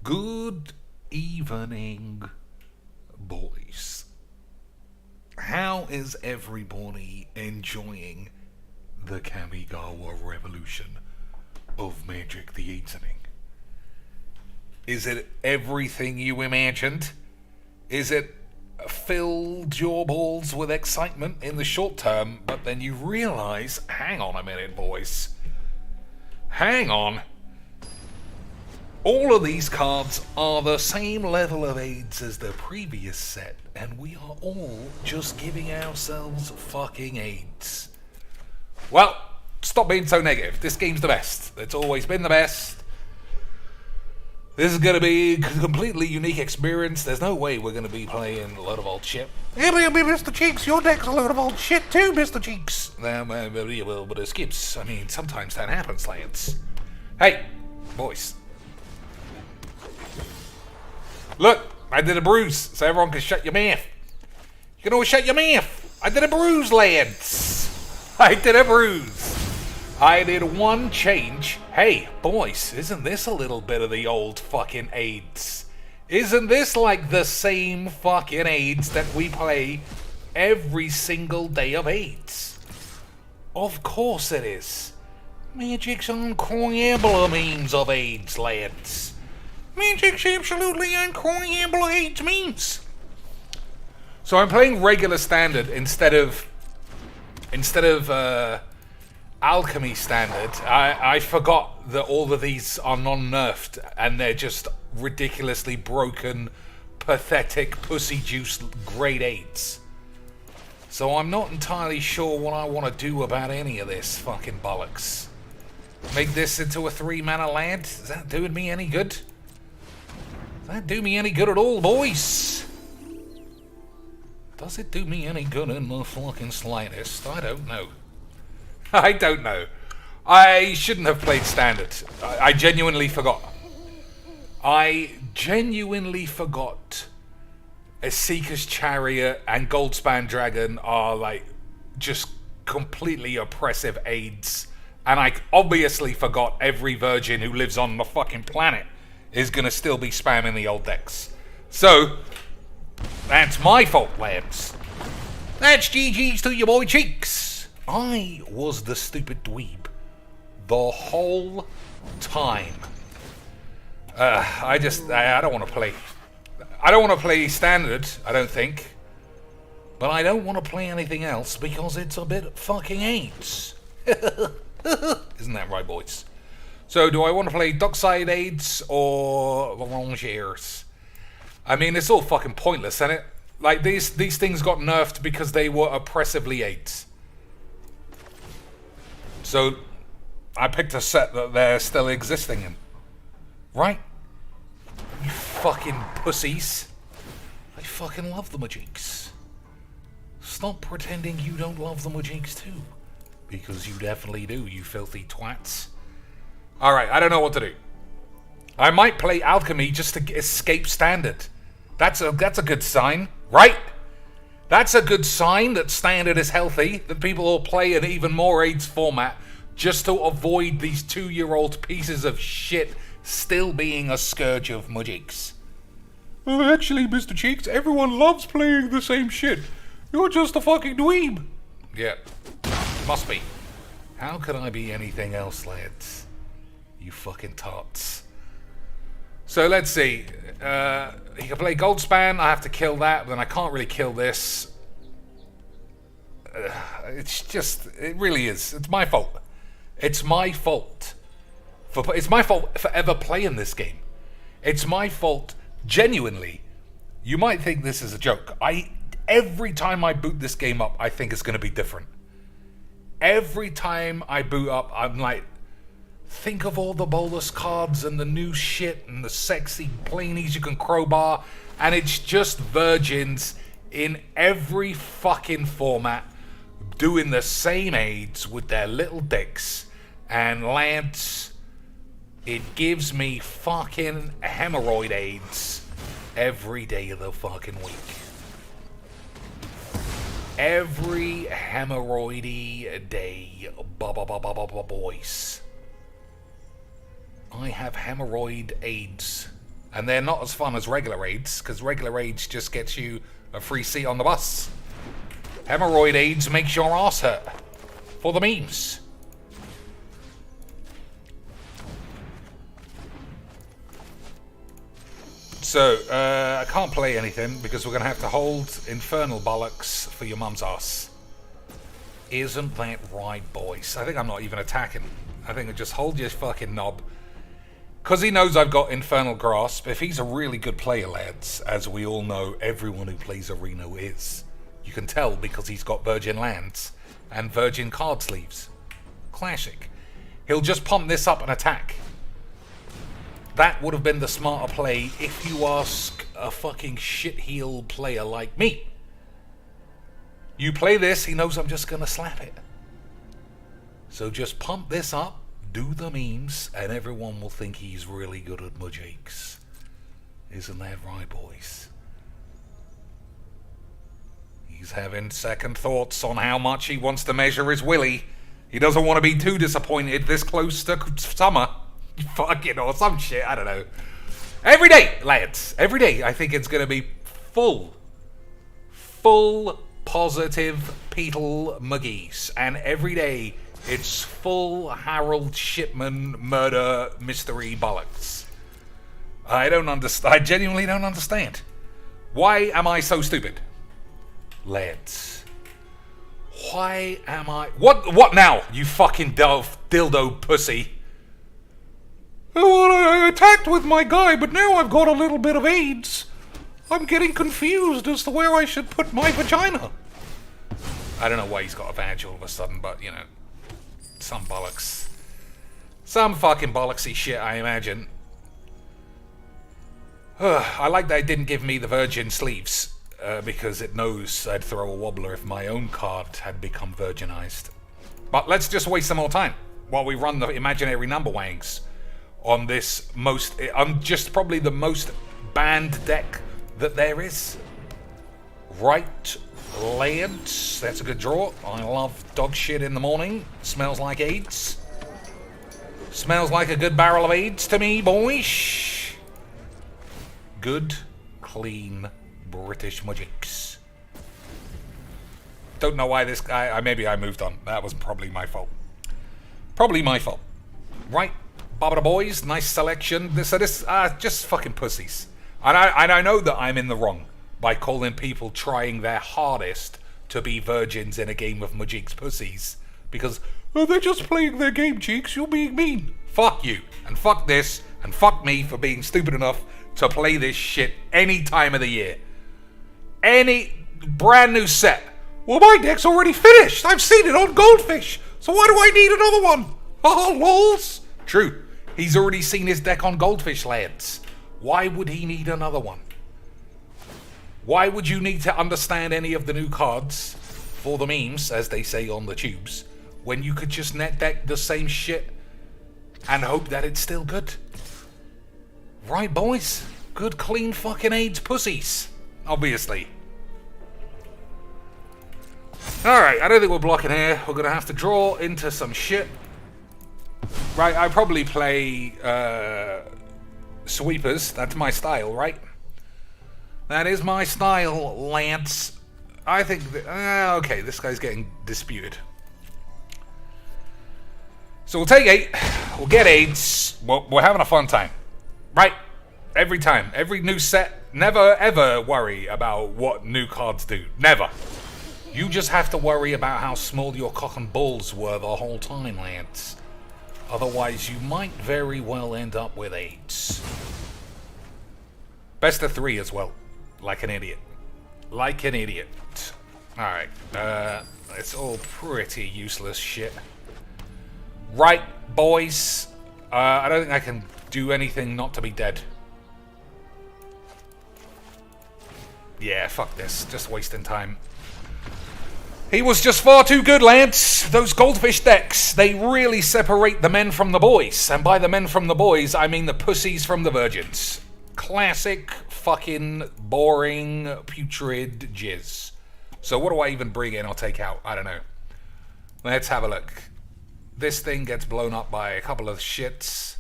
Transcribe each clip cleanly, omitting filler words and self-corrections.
Good evening, boys. How is everybody enjoying the Kamigawa revolution of Magic the Gathering? Is it everything you imagined? Is it filled your balls with excitement in the short term, but then you realize, hang on a minute, boys. Hang on. All of these cards are the same level of aids as the previous set, and we are all just giving ourselves fucking aids. Well, stop being so negative. This game's the best. It's always been the best. This is going to be a completely unique experience. There's no way we're going to be playing a lot of old shit. Yeah, Mr. Cheeks, your deck's a load of old shit too, Mr. Cheeks. Well, but it skips. I mean, sometimes that happens, lads. Hey, boys. Look, I did a bruise, so everyone can shut your mouth. You can always shut your mouth. I did a bruise, lads. I did a bruise. I did one change. Hey, boys, isn't this a little bit of the old fucking AIDS? Isn't this like the same fucking AIDS that we play every single day of AIDS? Of course it is. Magic's incredible means of AIDS, lads. Magic's absolutely incredible AIDS means. So I'm playing regular standard instead of alchemy standard. I forgot that all of these are non-nerfed and they're just ridiculously broken, pathetic, pussy juice grade 8s. So I'm not entirely sure what I want to do about any of this fucking bollocks. Make this into a 3-mana land? Is that doing me any good? Does that do me any good at all, boys? Does it do me any good in the fucking slightest? I don't know. I don't know. I shouldn't have played standard. I genuinely forgot. I genuinely forgot a Seeker's Chariot and Goldspan Dragon are like just completely oppressive aids. And I obviously forgot every virgin who lives on the fucking planet is gonna still be spamming the old decks. So, that's my fault, lads. That's GG's to your boy Cheeks. I was the stupid dweeb the whole time. I don't want to play. I don't want to play standard, I don't think. But I don't want to play anything else because it's a bit fucking AIDS. Isn't that right, boys? So, do I want to play Dockside Aids or Larangiers? I mean, it's all fucking pointless, isn't it? Like, these things got nerfed because they were oppressively aids. So, I picked a set that they're still existing in. Right? You fucking pussies. I fucking love the Mageecs. Stop pretending you don't love the Mageecs too. Because you definitely do, you filthy twats. Alright, I don't know what to do. I might play Alchemy just to escape standard. That's a good sign, right? That's a good sign that standard is healthy, that people will play an even more AIDS format just to avoid these 2-year-old pieces of shit still being a scourge of Mageecs. Actually, Mr. Cheeks, everyone loves playing the same shit. You're just a fucking dweeb. Yeah, must be. How could I be anything else, lads? You fucking tots. So let's see. He can play Goldspan. I have to kill that, but then I can't really kill this. It's just, it really is. It's my fault. It's my fault. It's my fault for ever playing this game. It's my fault, genuinely. You might think this is a joke. Every time I boot this game up, I think it's going to be different. Every time I boot up, I'm like, think of all the bolus cards and the new shit and the sexy planies you can crowbar, and it's just virgins in every fucking format doing the same aids with their little dicks. And lads, it gives me fucking hemorrhoid aids every day of the fucking week. Every hemorrhoidy day, boys. I have hemorrhoid AIDS And they're not as fun as regular raids, because regular raids just gets you a free seat on the bus. Hemorrhoid aids makes your ass hurt. For the memes. So, I can't play anything because we're going to have to hold infernal bollocks for your mum's ass. Isn't that right, boys? I think I'm not even attacking. I think I just hold your fucking knob. Because he knows I've got infernal grasp. If he's a really good player, lads, as we all know everyone who plays Arena is. You can tell because he's got virgin lands and virgin card sleeves. Classic. He'll just pump this up and attack. That would have been the smarter play if you ask a fucking shit-heel player like me. You play this, he knows I'm just going to slap it. So just pump this up, do the memes, and everyone will think he's really good at Mageecs. Isn't that right, boys? He's having second thoughts on how much he wants to measure his willy. He doesn't want to be too disappointed this close to summer. Fucking or some shit, I don't know. Every day, lads. Every day, I think it's going to be full positive Petal Mageecs. And every day, it's full Harold Shipman murder mystery bollocks. I don't understand. I genuinely don't understand. Why am I so stupid? Lads. Why am I... What now, you fucking dildo pussy? Oh, I attacked with my guy, but now I've got a little bit of AIDS. I'm getting confused as to where I should put my vagina. I don't know why he's got a vag all of a sudden, but, you know, some bollocks. Some fucking bollocksy shit, I imagine. I like that it didn't give me the virgin sleeves, because it knows I'd throw a wobbler if my own card had become virginized. But let's just waste some more time while we run the imaginary number wangs on this just probably the most banned deck that there is. Right, lads. That's a good draw. I love dog shit in the morning. Smells like AIDS. Smells like a good barrel of AIDS to me, boys. Good, clean British Mageecs. Don't know why this guy... maybe I moved on. That was probably my fault. Probably my fault. Right. Barbara boys, nice selection. This just fucking pussies. And I know that I'm in the wrong by calling people trying their hardest to be virgins in a game of Mageecs pussies. Because, oh, they're just playing their game, Cheeks, you're being mean. Fuck you. And fuck this. And fuck me for being stupid enough to play this shit any time of the year. Any brand new set. Well, my deck's already finished. I've seen it on Goldfish. So why do I need another one? Oh, lols. True. He's already seen his deck on Goldfish, lads. Why would he need another one? Why would you need to understand any of the new cards for the memes, as they say on the tubes, when you could just net deck the same shit and hope that it's still good? Right, boys? Good, clean fucking AIDS pussies. Obviously. Alright, I don't think we're blocking here. We're going to have to draw into some shit. Right, I probably play sweepers. That's my style, right? That is my style, Lance. I think... okay, this guy's getting disputed. So we'll take 8. We'll get AIDS. We're having a fun time. Right? Every time. Every new set. Never, ever worry about what new cards do. Never. You just have to worry about how small your cock and balls were the whole time, Lance. Otherwise, you might very well end up with AIDS. Best of 3 as well. Like an idiot. Like an idiot. Alright. It's all pretty useless shit. Right, boys. I don't think I can do anything not to be dead. Yeah, fuck this. Just wasting time. He was just far too good, Lance. Those Goldfish decks, they really separate the men from the boys. And by the men from the boys, I mean the pussies from the virgins. Classic fucking boring putrid jizz. So what do I even bring in or take out? I don't know. Let's have a look. This thing gets blown up by a couple of shits.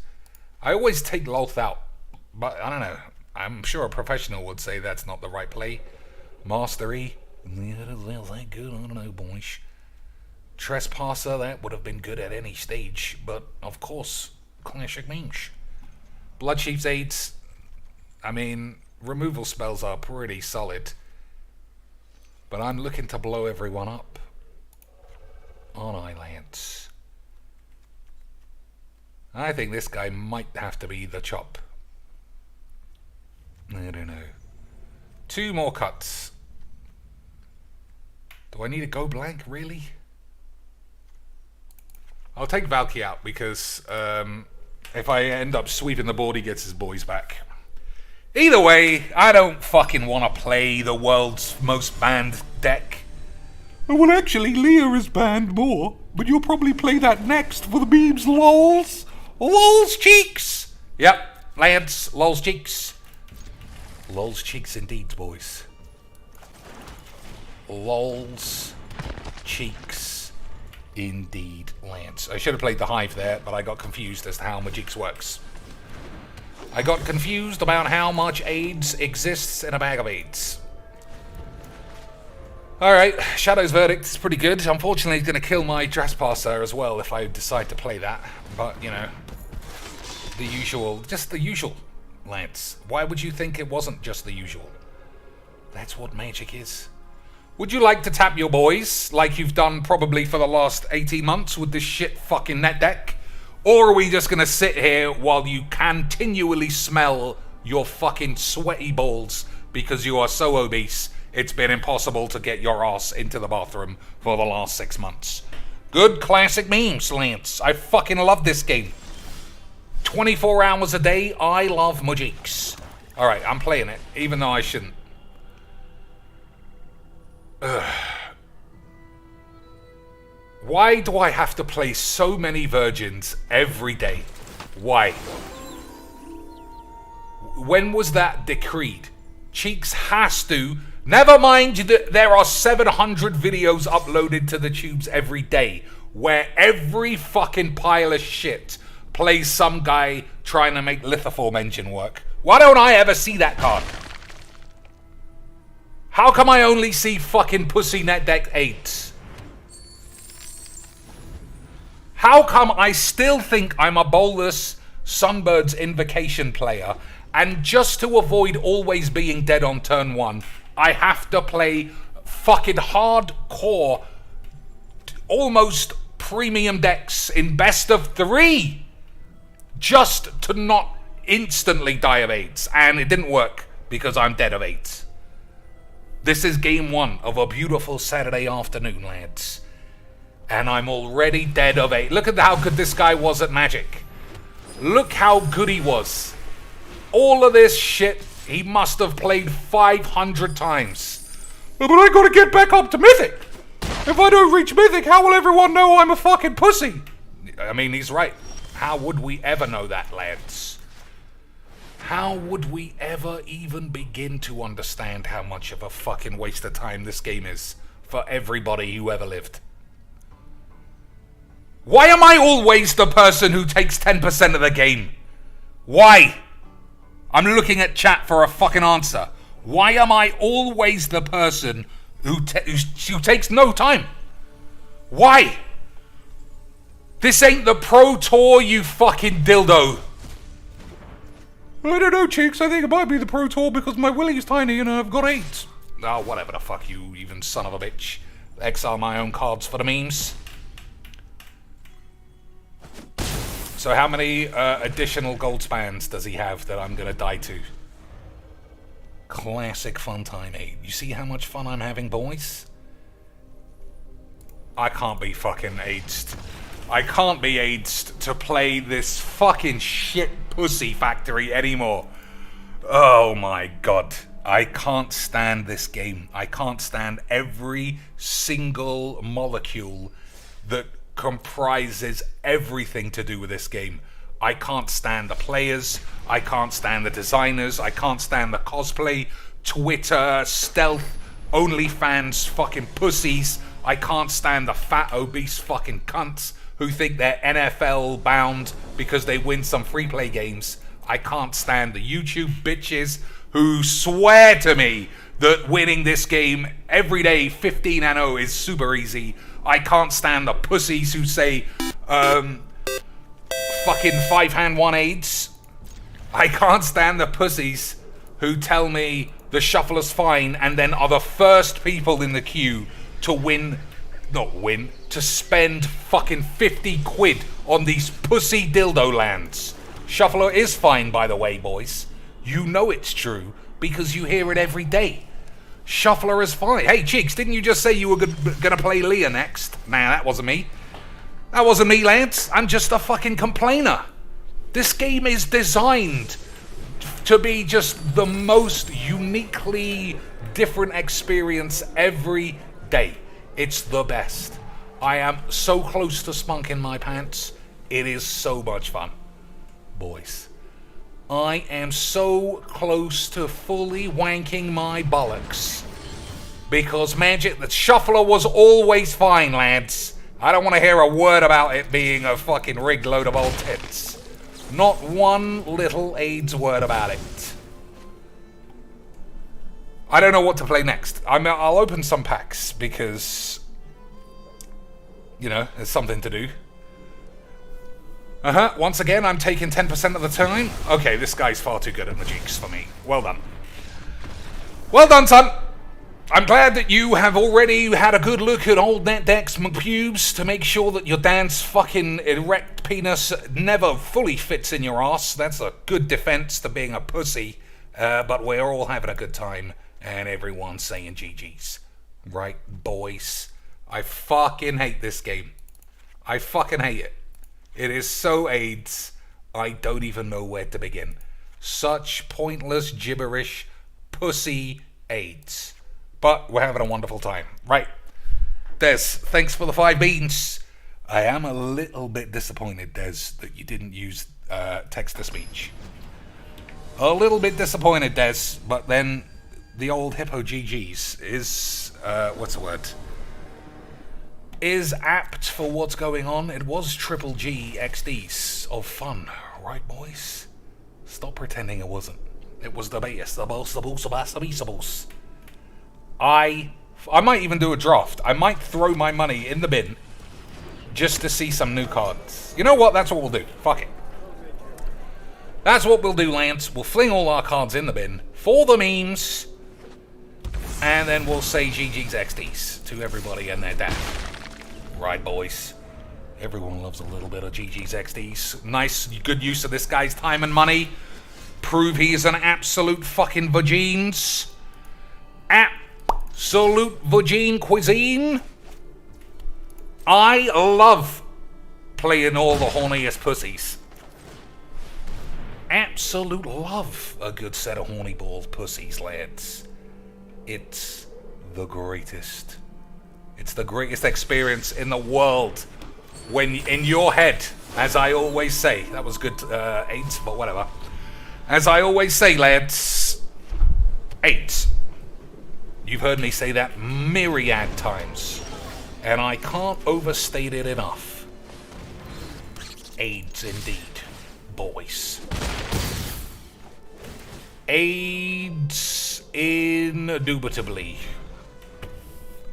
I always take Loth out But I don't know. I'm sure a professional would say that's not the right play. Mastery. That good? I don't know, boys. Trespasser, that would have been good at any stage. But, of course, classic memes. Bloodchief's aids. I mean, removal spells are pretty solid. But I'm looking to blow everyone up. Aren't I, Lance? I think this guy might have to be the chop. I don't know. 2 more cuts. Do I need to go blank, really? I'll take Valky out because if I end up sweeping the board, he gets his boys back. Either way, I don't fucking want to play the world's most banned deck. Well, actually, Leah is banned more, but you'll probably play that next for the memes, lols. Lols cheeks! Yep, Lance, lols cheeks. Lols cheeks indeed, boys. Lols cheeks indeed, Lance. I should have played the Hive there, but I got confused as to how Mageecs works. I got confused about how much AIDS exists in a bag of AIDS. Alright, Shadow's Verdict is pretty good. Unfortunately, he's going to kill my Trespasser as well if I decide to play that. But, you know, the usual, just the usual, Lance. Why would you think it wasn't just the usual? That's what Magic is. Would you like to tap your boys, like you've done probably for the last 18 months with this shit fucking net deck? Or are we just going to sit here while you continually smell your fucking sweaty balls because you are so obese it's been impossible to get your ass into the bathroom for the last 6 months? Good classic memes, Lance. I fucking love this game. 24 hours a day, I love Mageecs. Alright, I'm playing it, even though I shouldn't. Why do I have to play so many virgins every day? Why? When was that decreed? Cheeks has to. Never mind that there are 700 videos uploaded to the tubes every day where every fucking pile of shit plays some guy trying to make lithoform engine work. Why don't I ever see that card? How come I only see fucking pussy net deck 8s? How come I still think I'm a Bolus Sunbird's Invocation player, and just to avoid always being dead on turn 1, I have to play fucking hardcore, almost premium decks in best of 3 just to not instantly die of AIDS? And it didn't work because I'm dead of AIDS. This is game 1 of a beautiful Saturday afternoon, lads. And I'm already dead of AIDS. Look at how good this guy was at Magic. Look how good he was. All of this shit, he must have played 500 times. But I gotta get back up to Mythic. If I don't reach Mythic, how will everyone know I'm a fucking pussy? I mean, he's right. How would we ever know that, lads? How would we ever even begin to understand how much of a fucking waste of time this game is for everybody who ever lived? Why am I always the person who takes 10% of the game? Why? I'm looking at chat for a fucking answer. Why am I always the person who takes no time? Why? This ain't the Pro Tour, you fucking dildo. I don't know, Cheeks. I think it might be the Pro Tour because my willy's tiny and I've got 8. Oh, whatever the fuck, you even son of a bitch. Exile my own cards for the memes. So how many additional gold spans does he have that I'm going to die to? Classic fun time 8. You see how much fun I'm having, boys? I can't be fucking aged. I can't be aged to play this fucking shit pussy factory anymore. Oh my god. I can't stand this game. I can't stand every single molecule that comprises everything to do with this game. I can't stand the players. I can't stand the designers. I can't stand the cosplay, Twitter, stealth, OnlyFans fucking pussies. I can't stand the fat, obese fucking cunts who think they're NFL bound because they win some free play games. I can't stand the YouTube bitches who swear to me that winning this game every day 15-0 is super easy. I can't stand the pussies who say fucking 5-hand 1 aids. I can't stand the pussies who tell me the shuffler's fine and then are the first people in the queue to to spend fucking 50 quid on these pussy dildo lands. Shuffler is fine, by the way, boys. You know it's true because you hear it every day. Shuffler is fine. Hey, Cheeks, didn't you just say you were gonna play Leah next? Nah, that wasn't me. That wasn't me, Lance. I'm just a fucking complainer. This game is designed to be just the most uniquely different experience every day. It's the best. I am so close to spunk in my pants. It is so much fun. Boys, I am so close to fully wanking my bollocks. Because Magic, the shuffler was always fine, lads. I don't want to hear a word about it being a fucking rigged load of old tits. Not one little AIDS word about it. I don't know what to play next. I'll open some packs because, you know, there's something to do. Once again, I'm taking 10% of the time. Okay, this guy's far too good at Mageecs for me. Well done. Well done, son. I'm glad that you have already had a good look at old NetDeck's pubes to make sure that your dad's fucking erect penis never fully fits in your ass. That's a good defense to being a pussy. But we're all having a good time, and everyone's saying GG's. Right, boys? I fucking hate this game. I fucking hate it. It is so AIDS, I don't even know where to begin. Such pointless, gibberish, pussy AIDS. But we're having a wonderful time. Right. Des, thanks for the 5 beans. I am a little bit disappointed, Des, that you didn't use text-to-speech. A little bit disappointed, Des, but then the old Hippo GG's is, what's the word? Is apt for what's going on. It was Triple G XDs of fun, right, boys? Stop pretending it wasn't. It was the best, the most, the most, the best, the beast, the most. I might even do a draft. I might throw my money in the bin just to see some new cards. You know what? That's what we'll do. Fuck it. That's what we'll do, Lance. We'll fling all our cards in the bin for the memes, and then we'll say GG's XDs to everybody and their dad. Right, boys? Everyone loves a little bit of GG's XDs. Nice, good use of this guy's time and money. Prove he's an absolute fucking vagines. Absolute vagine cuisine. I love playing all the horniest pussies. Absolute love a good set of horny bald pussies, lads. It's the greatest. It's the greatest experience in the world. When in your head, as I always say, that was good 8, but whatever. As I always say, lads, 8. You've heard me say that myriad times, and I can't overstate it enough. AIDS indeed, boys. AIDS indubitably.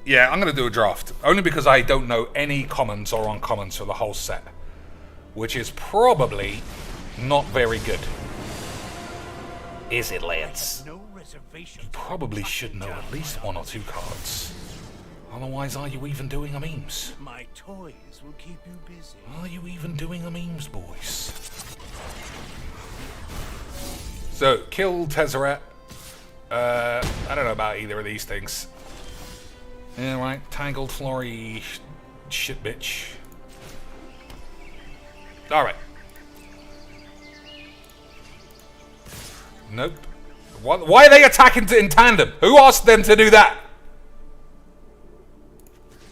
Yeah, I'm going to do a draft, only because I don't know any commons or uncommons for the whole set, which is probably not very good. Is it, Lance? You probably should know at least 1 or 2 cards. Otherwise, are you even doing a memes? My toys will keep you busy. Are you even doing a memes, boys? So, kill Tezzeret. I don't know about either of these things. Yeah, right. Tangled Flory shit bitch. Alright. Nope. Why are they attacking in tandem? Who asked them to do that?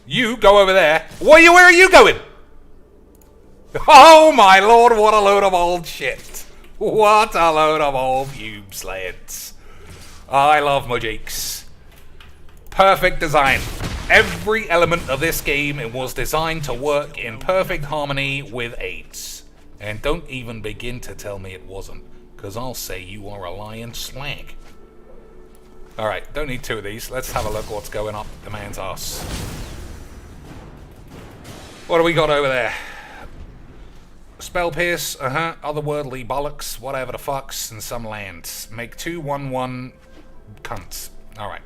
You go over there. Where are you going? Oh my lord, what a load of old shit. What a load of old pubes, lads. I love Mageecs. Perfect design. Every element of this game was designed to work in perfect harmony with AIDS. And don't even begin to tell me it wasn't, because I'll say you are a lying slag. Alright, don't need two of these. Let's have a look what's going up the man's ass. What do we got over there? Spell pierce, otherworldly bollocks, whatever the fucks, and some lands. Make 2/1/1 cunts. Alright.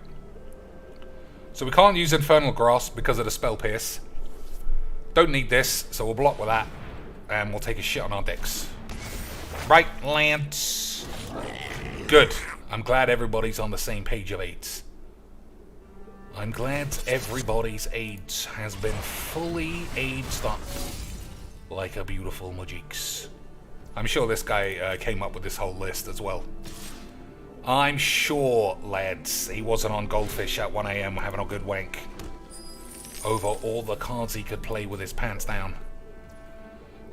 So we can't use Infernal Grasp because of the spell pierce. Don't need this, so we'll block with that. And we'll take a shit on our dicks. Right, lands. Good. I'm glad everybody's on the same page of AIDS. I'm glad everybody's AIDS has been fully AIDSed up. Like a beautiful Mageecs. I'm sure this guy came up with this whole list as well. I'm sure, lads, he wasn't on Goldfish at 1 AM having a good wank over all the cards he could play with his pants down.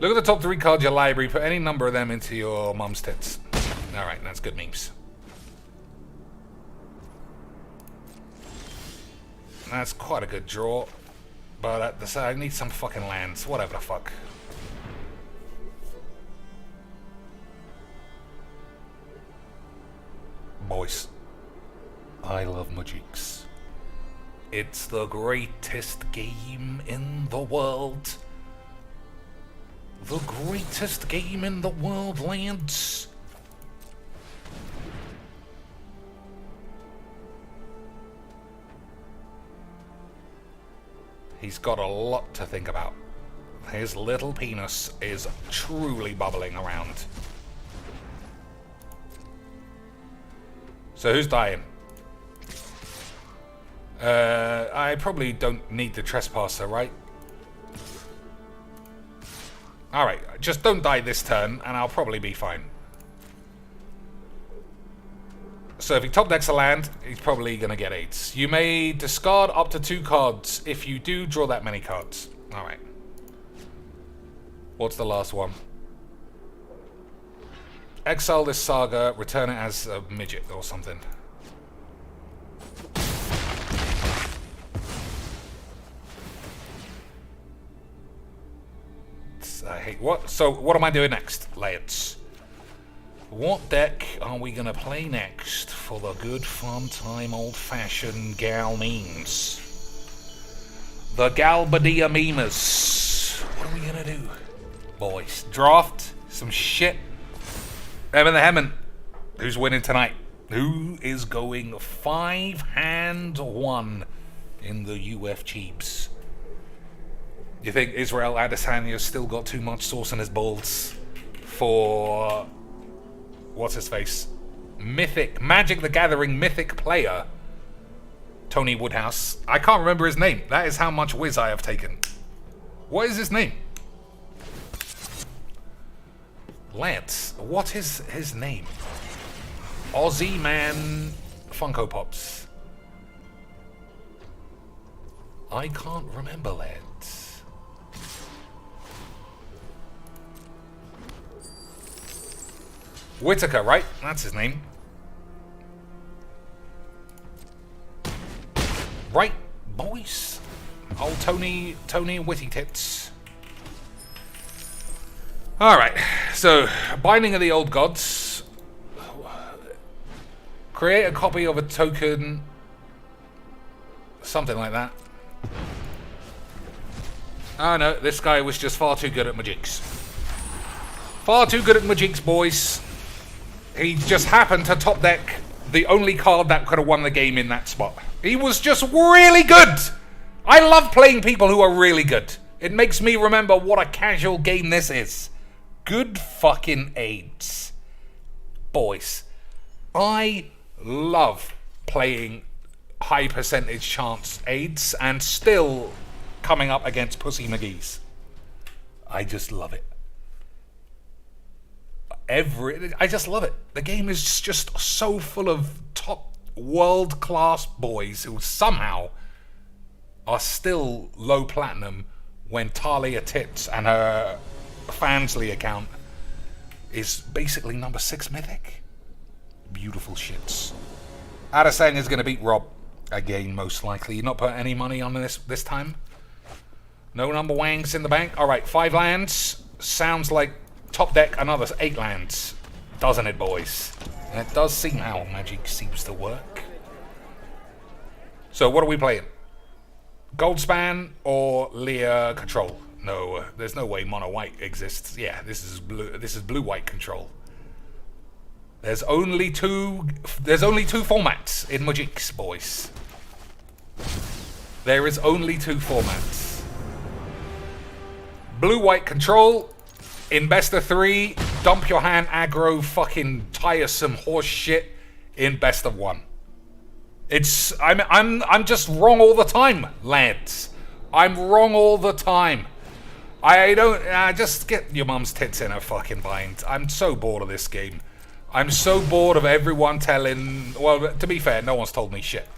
Look at the top 3 cards of your library. Put any number of them into your mum's tits. Alright, that's good memes. That's quite a good draw. But at the side, I need some fucking lands. Whatever the fuck. Boys, I love Mageecs. It's the greatest game in the world. The greatest game in the world, lads. He's got a lot to think about. His little penis is truly bubbling around. So who's dying? I probably don't need the trespasser, right? Alright, just don't die this turn, and I'll probably be fine. So if he top decks a land, he's probably going to get 8s. You may discard up to 2 cards. If you do, draw that many cards. Alright. What's the last one? Exile this saga, return it as a midget or something. I hate what? So what am I doing next, lads? What deck are we gonna play next for the good fun time old-fashioned gal memes? The Galbadia memers. What are we gonna do? Boys, draft some shit. Evan the Hemmon. Who's winning tonight? Who is going 5-1 in the UF Cheeps? You think Israel Adesanya's still got too much sauce in his balls for what's his face? Mythic, Magic the Gathering mythic player, Tony Woodhouse. I can't remember his name. That is how much whiz I have taken. What is his name? Lance. What is his name? Aussie Man Funko Pops. I can't remember, lads. Whitaker, right? That's his name. Right, boys. Old Tony Witty Tits. Alright, so Binding of the Old Gods. Create a copy of a token. Something like that. Oh no, this guy was just far too good at Mageecs. Far too good at Mageecs, boys. He just happened to top deck the only card that could have won the game in that spot. He was just really good. I love playing people who are really good. It makes me remember what a casual game this is. Good fucking AIDS. Boys, I love playing high percentage chance AIDS and still coming up against Pussy McGee's. I just love it. I just love it. The game is just so full of top world-class boys who somehow are still low platinum when Talia Tits and her Fansly account is basically number 6 mythic. Beautiful shits. Adesanya's going to beat Rob again, most likely. Not put any money on this time. No number wangs in the bank. All right, 5 lands. Sounds like top deck another 8 lands. Doesn't it, boys? And it does seem how magic seems to work. So what are we playing? Goldspan or Lear Control? No, there's no way mono white exists. Yeah, this is blue white control. There's only two formats in Mageecs, boys. There is only two formats. Blue white control in best of 3, dump your hand aggro fucking tiresome horse shit in best of 1. I'm just wrong all the time, lads. I'm wrong all the time. I just get your mum's tits in a fucking bind. I'm so bored of this game. I'm so bored of everyone telling... Well, to be fair, no one's told me shit.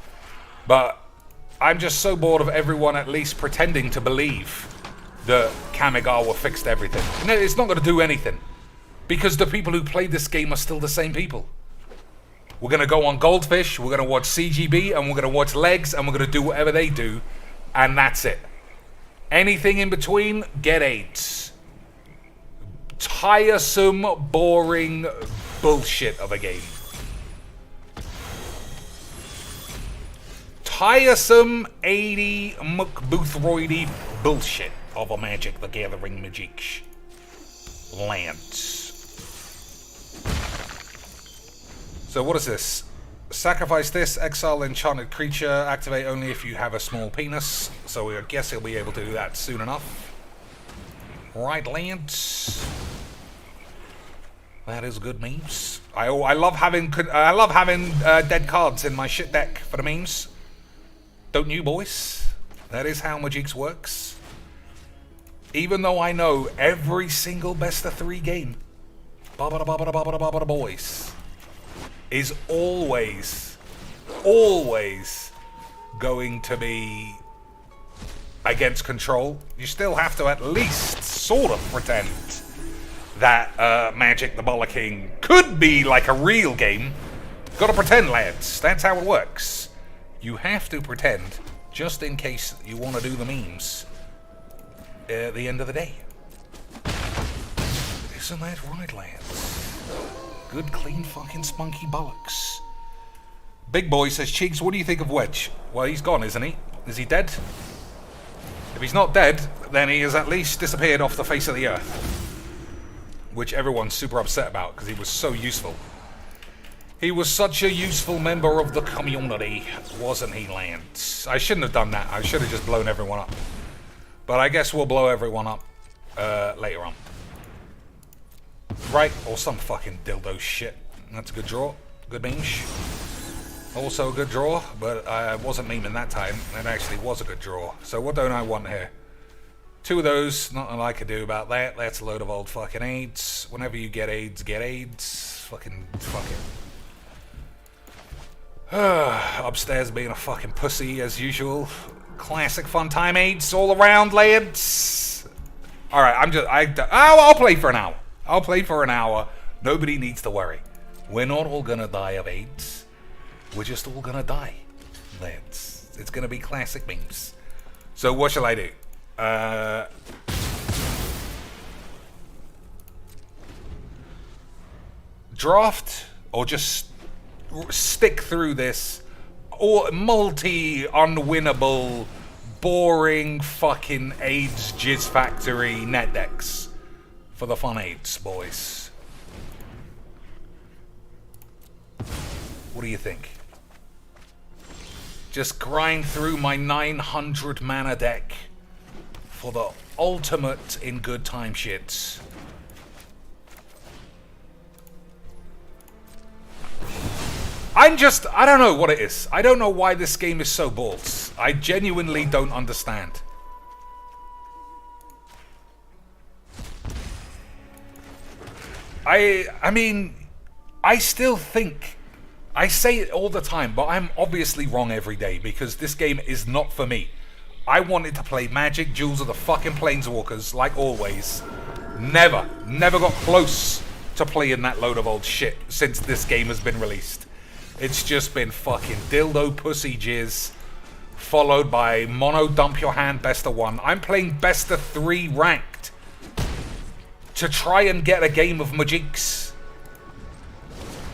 But I'm just so bored of everyone at least pretending to believe that Kamigawa fixed everything. No, it's not going to do anything. Because the people who played this game are still the same people. We're going to go on Goldfish, we're going to watch CGB, and we're going to watch Legs, and we're going to do whatever they do. And that's it. Anything in between, get AIDS. Tiresome, boring bullshit of a game. Tiresome, 80 McBoothroidy bullshit of a Magic the Gathering Mageecs lands. So what is this? Sacrifice this, exile enchanted creature, activate only if you have a small penis. So I guess he'll be able to do that soon enough. Right, lads. That is good memes. I love having dead cards in my shit deck for the memes. Don't you, boys? That is how Mageecs works. Even though I know every single best of 3 game, boys, is always going to be against control. You still have to at least sort of pretend that Magic the Bollocking could be like a real game. Gotta pretend, lads. That's how it works. You have to pretend just in case you want to do the memes at the end of the day. Isn't that right, lads? Good, clean, fucking spunky bollocks. Big Boy says, Cheeks, what do you think of Wedge? Well, he's gone, isn't he? Is he dead? If he's not dead, then he has at least disappeared off the face of the earth. Which everyone's super upset about, because he was so useful. He was such a useful member of the community, wasn't he, Lance? I shouldn't have done that. I should have just blown everyone up. But I guess we'll blow everyone up later on. Right, or some fucking dildo shit. That's a good draw. Good memes. Also a good draw, but I wasn't memeing that time. It actually was a good draw. So what don't I want here? 2 of those, nothing I could do about that. That's a load of old fucking AIDS. Whenever you get AIDS, get AIDS. Fucking fuck it. Upstairs being a fucking pussy as usual. Classic fun time AIDS all around, lads. Alright, I'll play for an hour. I'll play for an hour. Nobody needs to worry. We're not all gonna die of AIDS. We're just all gonna die, lads. It's gonna be classic memes. So what shall I do? Draft or just stick through this or multi-unwinnable, boring fucking AIDS Jizz Factory net decks for the fun AIDS, boys. What do you think? Just grind through my 900 mana deck for the ultimate in good time shits. I don't know what it is. I don't know why this game is so balls. I genuinely don't understand. I mean, I still think, I say it all the time, but I'm obviously wrong every day because this game is not for me. I wanted to play Magic, Jewels of the fucking Planeswalkers, like always. Never got close to playing that load of old shit since this game has been released. It's just been fucking dildo pussy jizz, followed by mono dump your hand best of 1. I'm playing best of 3 ranked to try and get a game of Mageecs.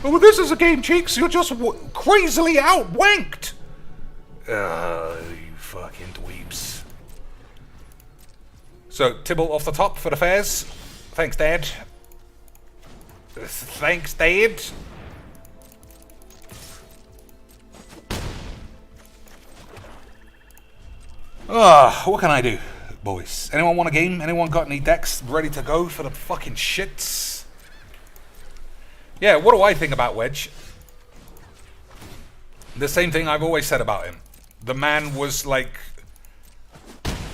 Oh, this is a game, Cheeks. You're just crazily outwanked. You fucking dweebs. So, Tibble off the top for the fares. Thanks, Dad. Thanks, Dad. What can I do, boys? Anyone want a game? Anyone got any decks ready to go for the fucking shits? Yeah, what do I think about Wedge? The same thing I've always said about him. The man was like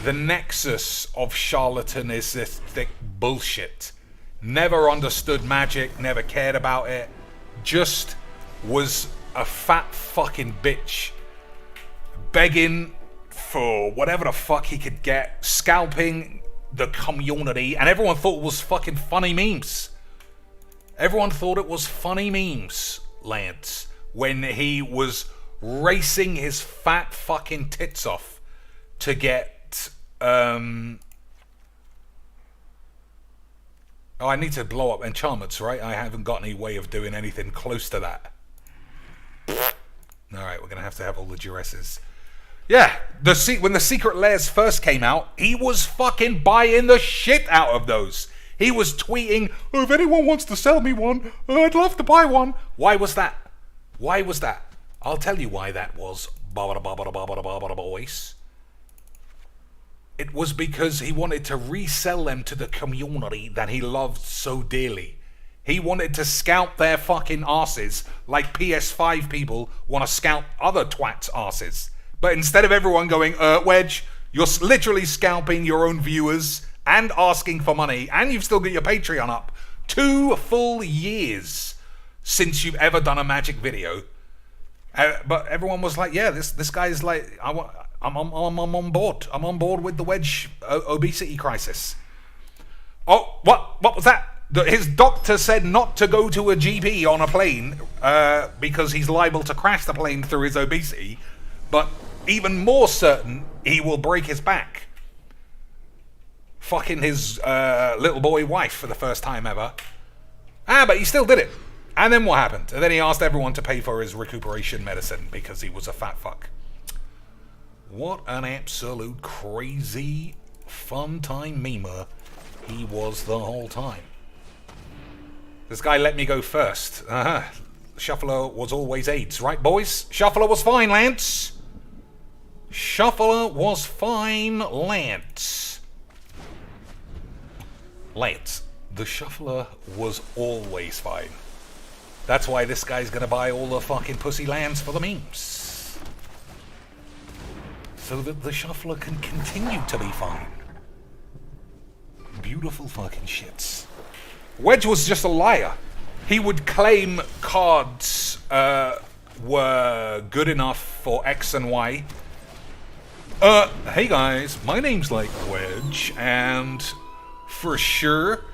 the nexus of charlatanistic bullshit. Never understood Magic, never cared about it. Just was a fat fucking bitch. Begging for whatever the fuck he could get. Scalping the community. And everyone thought it was fucking funny memes. Everyone thought it was funny memes, Lance. When he was racing his fat fucking tits off to get oh, I need to blow up enchantments, right? I haven't got any way of doing anything close to that. Alright, we're gonna have to have all the duresses. Yeah, when the Secret Lairs first came out, he was fucking buying the shit out of those. He was tweeting, oh, if anyone wants to sell me one, I'd love to buy one. Why was that? Why was that? I'll tell you why that was, boys. It was because he wanted to resell them to the community that he loved so dearly. He wanted to scalp their fucking asses like PS5 people want to scalp other twats' asses. But instead of everyone going, Wedge, you're literally scalping your own viewers and asking for money, and you've still got your Patreon up. 2 full years since you've ever done a Magic video. But everyone was like, yeah, this guy's like, I'm on board. I'm on board with the Wedge obesity crisis. Oh, what was that? His doctor said not to go to a GP on a plane because he's liable to crash the plane through his obesity. But even more certain, he will break his back. Fucking his little boy wife for the first time ever. But he still did it. And then what happened? And then he asked everyone to pay for his recuperation medicine because he was a fat fuck. What an absolute crazy fun time memer he was the whole time. This guy let me go first. Shuffler was always AIDS, right, boys? Shuffler was fine, Lance. Shuffler was fine, Lance. Lance, the Shuffler was always fine. That's why this guy's gonna buy all the fucking pussy lands for the memes. So that the Shuffler can continue to be fine. Beautiful fucking shits. Wedge was just a liar. He would claim cards were good enough for X and Y. Hey guys, my name's like Wedge, and for sure,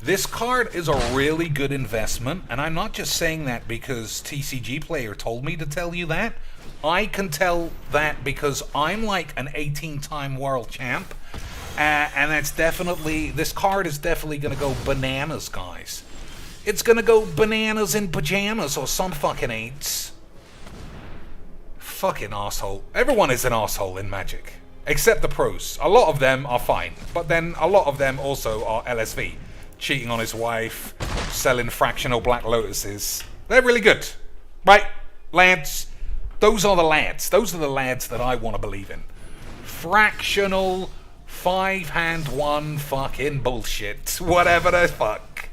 this card is a really good investment, and I'm not just saying that because TCG Player told me to tell you that. I can tell that because I'm like an 18-time world champ, and that's definitely, this card is definitely going to go bananas, guys. It's going to go bananas in pajamas or some fucking eights. Fucking asshole. Everyone is an asshole in Magic, except the pros. A lot of them are fine, but then a lot of them also are LSV. Cheating on his wife, selling fractional Black Lotuses. They're really good. Right, Lance? Those are the lads. Those are the lads that I want to believe in. Fractional, 5-hand one fucking bullshit. Whatever the fuck.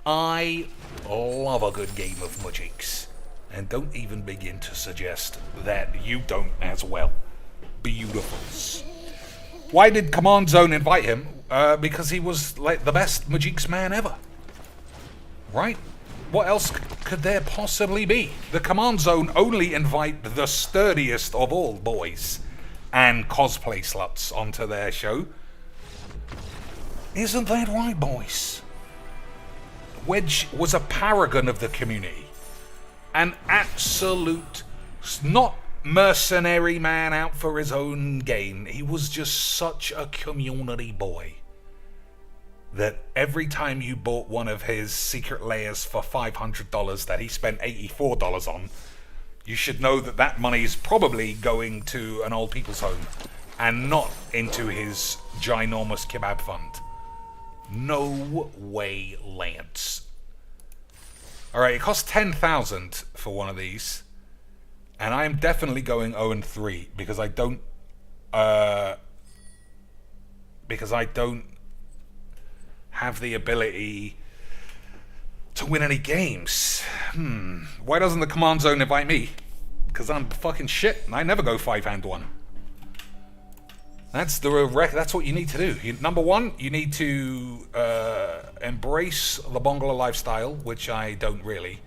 I love a good game of Mageecs. And don't even begin to suggest that you don't as well. Beautifuls. Why did Command Zone invite him? Because he was like the best Mageecs man ever. Right? What else could there possibly be? The Command Zone only invite the sturdiest of all boys and cosplay sluts onto their show. Isn't that right, boys? Wedge was a paragon of the community. An absolute, not mercenary man out for his own gain. He was just such a community boy. that every time you bought one of his secret layers for $500 that he spent $84 on, you should know that that money is probably going to an old people's home and not into his ginormous kebab fund. No way, Lance. Alright, it costs 10,000 for one of these. And I'm definitely going 0-3 because I don't have the ability to win any games. Why doesn't the command zone invite me? Because I'm fucking shit and I never go 5-1. That's what you need to do. Number one, you need to embrace the bungalow lifestyle, which I don't really.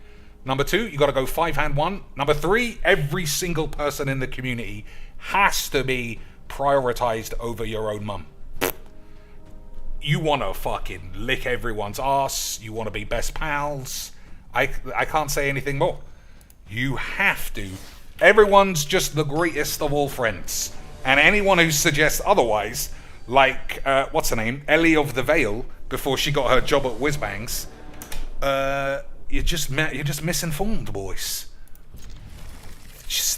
Number two, you got to go 5-1. Number three, every single person in the community has to be prioritized over your own mum. You want to fucking lick everyone's ass. You want to be best pals. I can't say anything more. You have to. Everyone's just the greatest of all friends. And anyone who suggests otherwise, like, what's her name? Ellie of the Vale, before she got her job at Whizbangs, you're just misinformed, boys.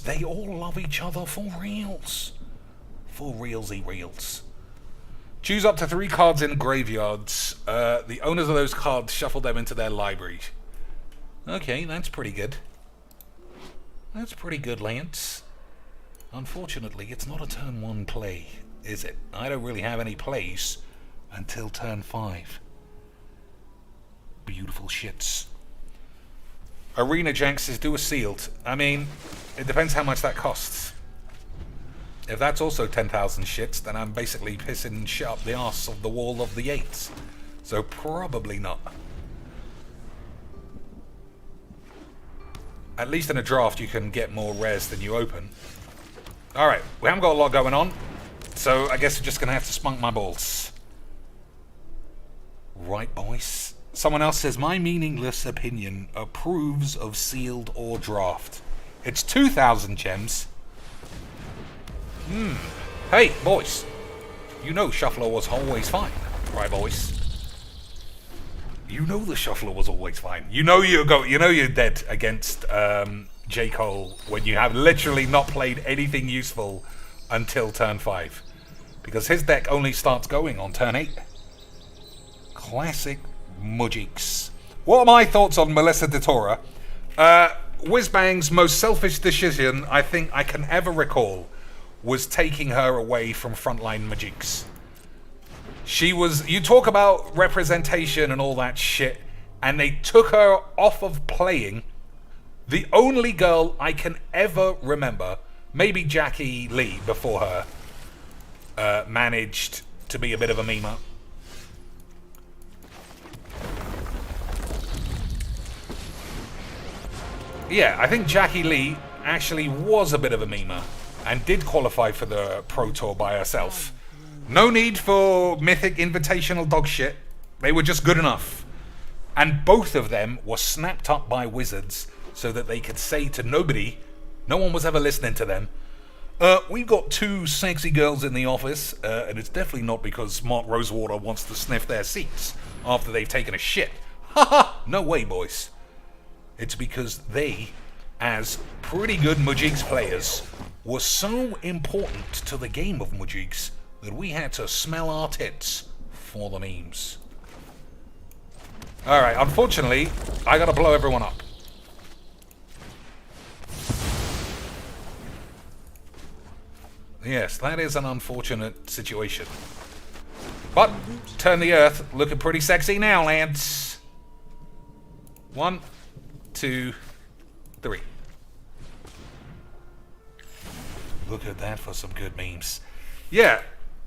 They all love each other for reals. For realsy reals. Choose up to 3 cards in graveyards. The owners of those cards shuffle them into their library. Okay, that's pretty good. That's pretty good, Lance. Unfortunately, it's not a turn 1 play, is it? I don't really have any plays until turn 5. Beautiful shits. Arena Janks is do a sealed. I mean, it depends how much that costs. If that's also 10,000 shits, then I'm basically pissing shit up the arse of the wall of the 8s. So probably not. At least in a draft you can get more rares than you open. Alright, we haven't got a lot going on, so I guess we're just going to have to spunk my balls. Right, boys. Someone else says, my meaningless opinion approves of sealed or draft. It's 2,000 gems. Hey, boys. You know Shuffler was always fine. Right, boys? You know the Shuffler was always fine. You know you're dead against J. Cole when you have literally not played anything useful until turn 5. Because his deck only starts going on turn 8. Classic Mageecs. What are my thoughts on Melissa DeTora? Whizbang's most selfish decision I think I can ever recall was taking her away from frontline Mageecs. You talk about representation and all that shit, and they took her off of playing. The only girl I can ever remember, maybe Jackie Lee before her, managed to be a bit of a memer. Yeah, I think Jackie Lee actually was a bit of a memer and did qualify for the Pro Tour by herself. No need for mythic invitational dog shit. They were just good enough. And both of them were snapped up by Wizards so that they could say to nobody, no one was ever listening to them, we've got 2 sexy girls in the office, and it's definitely not because Mark Rosewater wants to sniff their seats after they've taken a shit. Haha, no way, boys. It's because they, as pretty good Mageecs players, were so important to the game of Mageecs that we had to smell our tits for the memes. Alright, unfortunately, I gotta blow everyone up. Yes, that is an unfortunate situation. But, turn the earth, looking pretty sexy now, lads. 1, 2, 3. Look at that for some good memes. Yeah,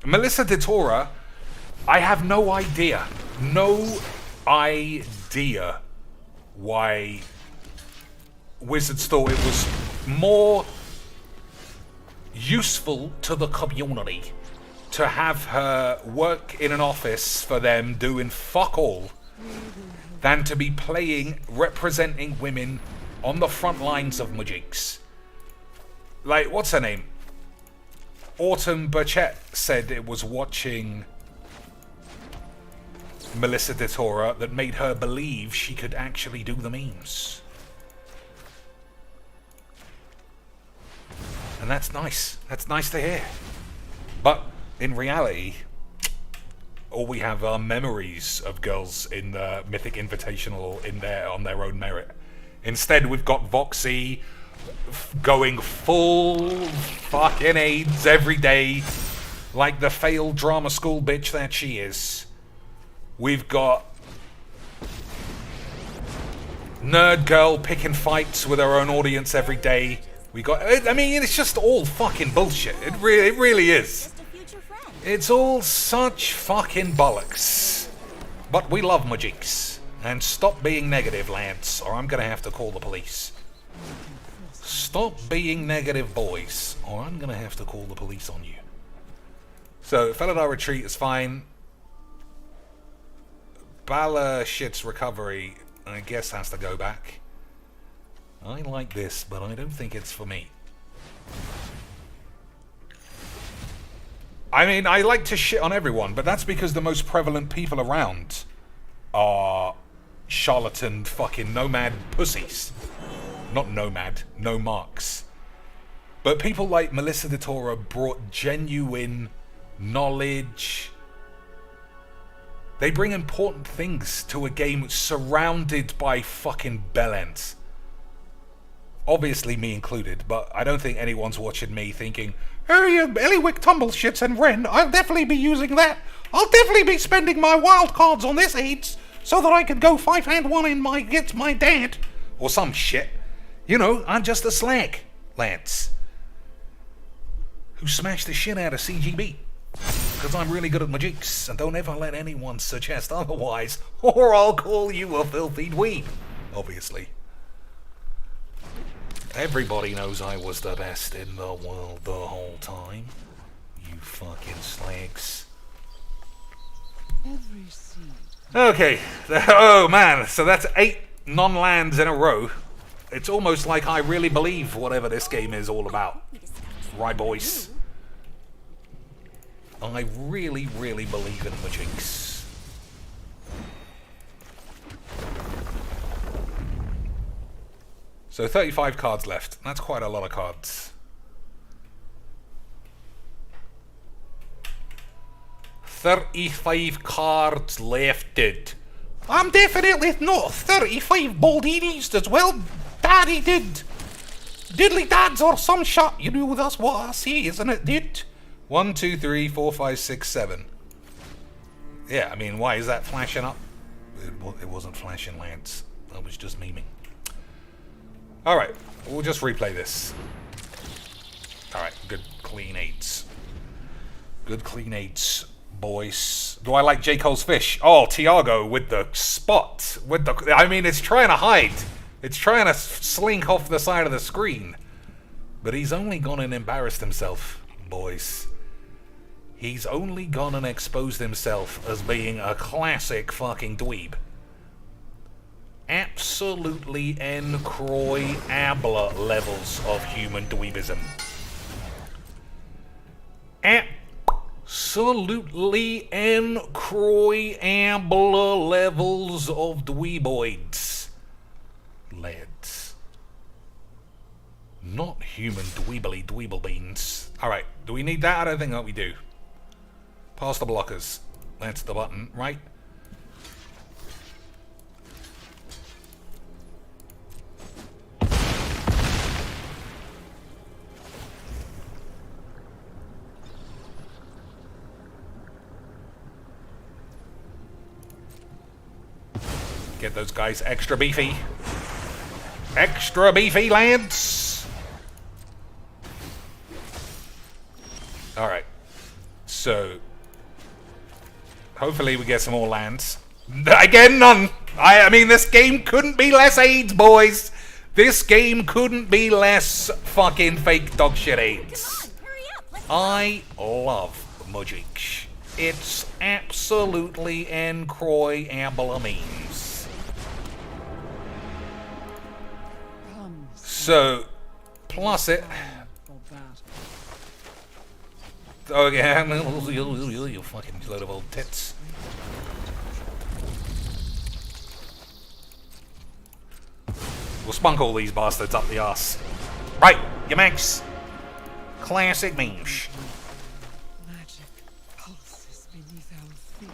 Melissa DeTora, I have no idea why Wizards thought it was more useful to the community to have her work in an office for them doing fuck all than to be playing, representing women on the front lines of Mageecs. Like, what's her name? Autumn Burchett said it was watching Melissa DeTora that made her believe she could actually do the memes. And that's nice. That's nice to hear. But in reality, all we have are memories of girls in the Mythic Invitational in there on their own merit. Instead, we've got Voxy going full fucking AIDS every day, like the failed drama school bitch that she is. We've got Nerd Girl picking fights with her own audience every day. We got, I mean, it's just all fucking bullshit. It really is. It's all such fucking bollocks. But we love Mageecs. And stop being negative, lads, or I'm gonna have to call the police. Stop being negative, boys, or I'm gonna have to call the police on you. So, Felidar Retreat is fine. Bala Shit's Recovery, I guess, has to go back. I like this, but I don't think it's for me. I mean, I like to shit on everyone, but that's because the most prevalent people around are charlatan fucking nomad pussies. Not nomad, no marks. But people like Melissa DeTora brought genuine knowledge. They bring important things to a game surrounded by fucking bellends. Obviously me included, but I don't think anyone's watching me thinking, oh, you Eliwick Tumbleshits and Ren, I'll definitely be using that. I'll definitely be spending my wild cards on this AIDS so that I can go 5-1 in my Get My Dad. Or some shit. You know, I'm just a slag, lads. Who smashed the shit out of CGB. Because I'm really good at Mageecs, and don't ever let anyone suggest otherwise, or I'll call you a filthy dweeb. Obviously. Everybody knows I was the best in the world the whole time. You fucking slags. Okay. Oh man, so that's 8 non-lands in a row. It's almost like I really believe whatever this game is all about. Right, boys? I really, really believe in Mageecs. So 35 cards left. That's quite a lot of cards. 35 cards left. I'm definitely not 35 boldies as well. Daddy did. Diddly dads or some shot. You know, that's what I see, isn't it, dude? 1, 2, 3, 4, 5, 6, 7. Yeah, I mean, why is that flashing up? It wasn't flashing, lads. That was just memeing. Alright, we'll just replay this. Alright, good clean 8s. Good clean 8s, boys. Do I like J. Cole's fish? Oh, Tiago with the spot. I mean, it's trying to hide. It's trying to slink off the side of the screen. But he's only gone and embarrassed himself, boys. He's only gone and exposed himself as being a classic fucking dweeb. Absolutely incroyable levels of human dweebism. Absolutely incroyable levels of dweeboids. Lads. Not human dweebly dweeble beans. Alright, do we need that? I don't think that we do. Pass the blockers. That's the button, right? Get those guys extra beefy. Extra beefy, lads! Alright. So, hopefully we get some more lands. Again, none! I mean, this game couldn't be less AIDS, boys! This game couldn't be less fucking fake dogshit AIDS. I love Mageecs. It's absolutely incroyable memes. So, plus it. Oh yeah, you fucking load of old tits. We'll spunk all these bastards up the arse. Right, your mags. Classic memes. Magic pulses beneath our feet.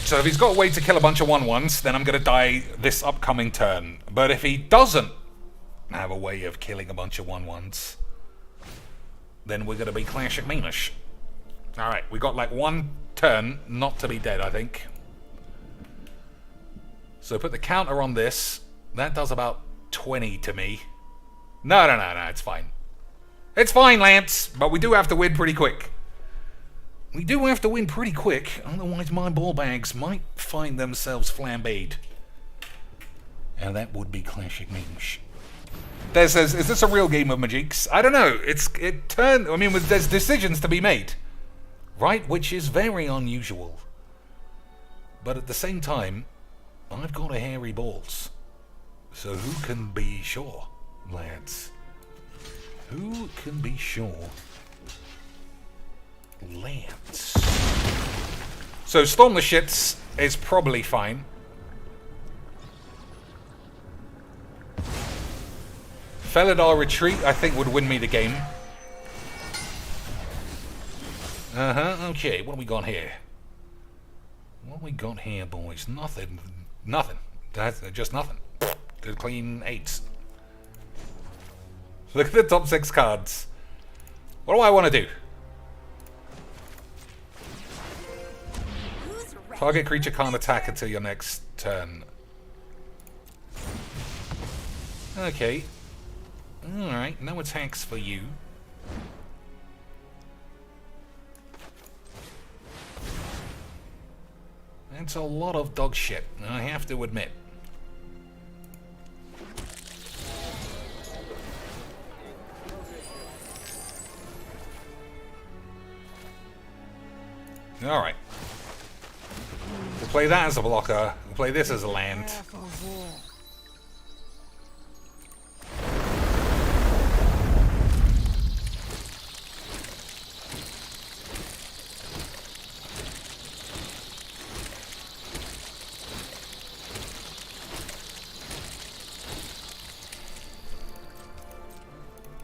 So if he's got a way to kill a bunch of 1/1s, then I'm going to die this upcoming turn. But if he doesn't have a way of killing a bunch of 1/1s, then we're going to be classic memeish. Alright, we got like one turn not to be dead, I think. So put the counter on this. That does about 20 to me. No, it's fine. It's fine, Lance, but we do have to win pretty quick. We do have to win pretty quick, otherwise my ball bags might find themselves flambéed. And that would be classic memes. There says, is this a real game of Mageecs? I don't know. There's decisions to be made. Right? Which is very unusual. But at the same time, I've got a hairy balls. So who can be sure, lads? Who can be sure? Lance. So Storm the Shits is probably fine. Felidar Retreat, I think, would win me the game. Okay, what have we got here? What have we got here, boys? Nothing. That's just nothing. Good clean 8s. Look at the top 6 cards. What do I want to do? Target creature can't attack until your next turn. Okay. Alright, no attacks for you. That's a lot of dog shit, I have to admit. Alright. We'll play that as a blocker. We'll play this as a land.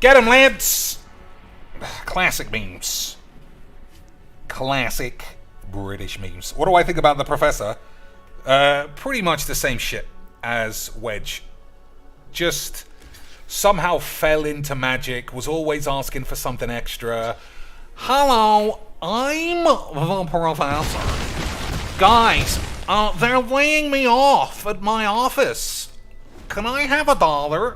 Get him, Lance! Classic memes. Classic British memes. What do I think about the Professor? Pretty much the same shit as Wedge. Just somehow fell into magic, was always asking for something extra. Hello, I'm the Professor. Guys, they're laying me off at my office. Can I have $1?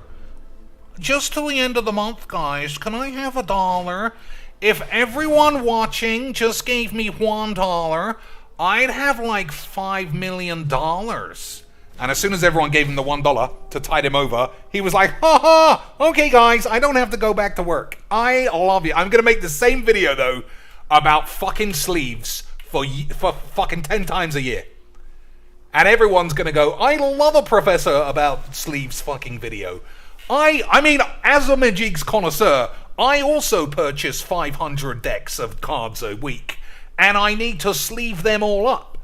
Just till the end of the month, guys. Can I have $1? If everyone watching just gave me $1, I'd have like $5 million. And as soon as everyone gave him the $1 to tide him over, he was like, ha ha, okay guys, I don't have to go back to work. I love you. I'm going to make the same video though about fucking sleeves for fucking 10 times a year. And everyone's going to go, I love a Professor about sleeves fucking video. I mean, as a Mageecs connoisseur, I also purchase 500 decks of cards a week, and I need to sleeve them all up.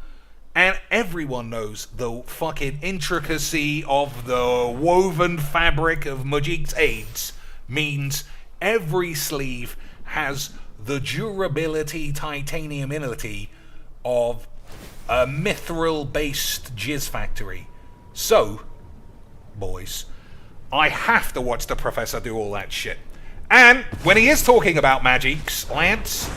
And everyone knows the fucking intricacy of the woven fabric of Mageecs AIDS means every sleeve has the durability, titaniumity of a mithril-based jizz factory. So, boys, I have to watch the Professor do all that shit. And when he is talking about Mageecs, Lance,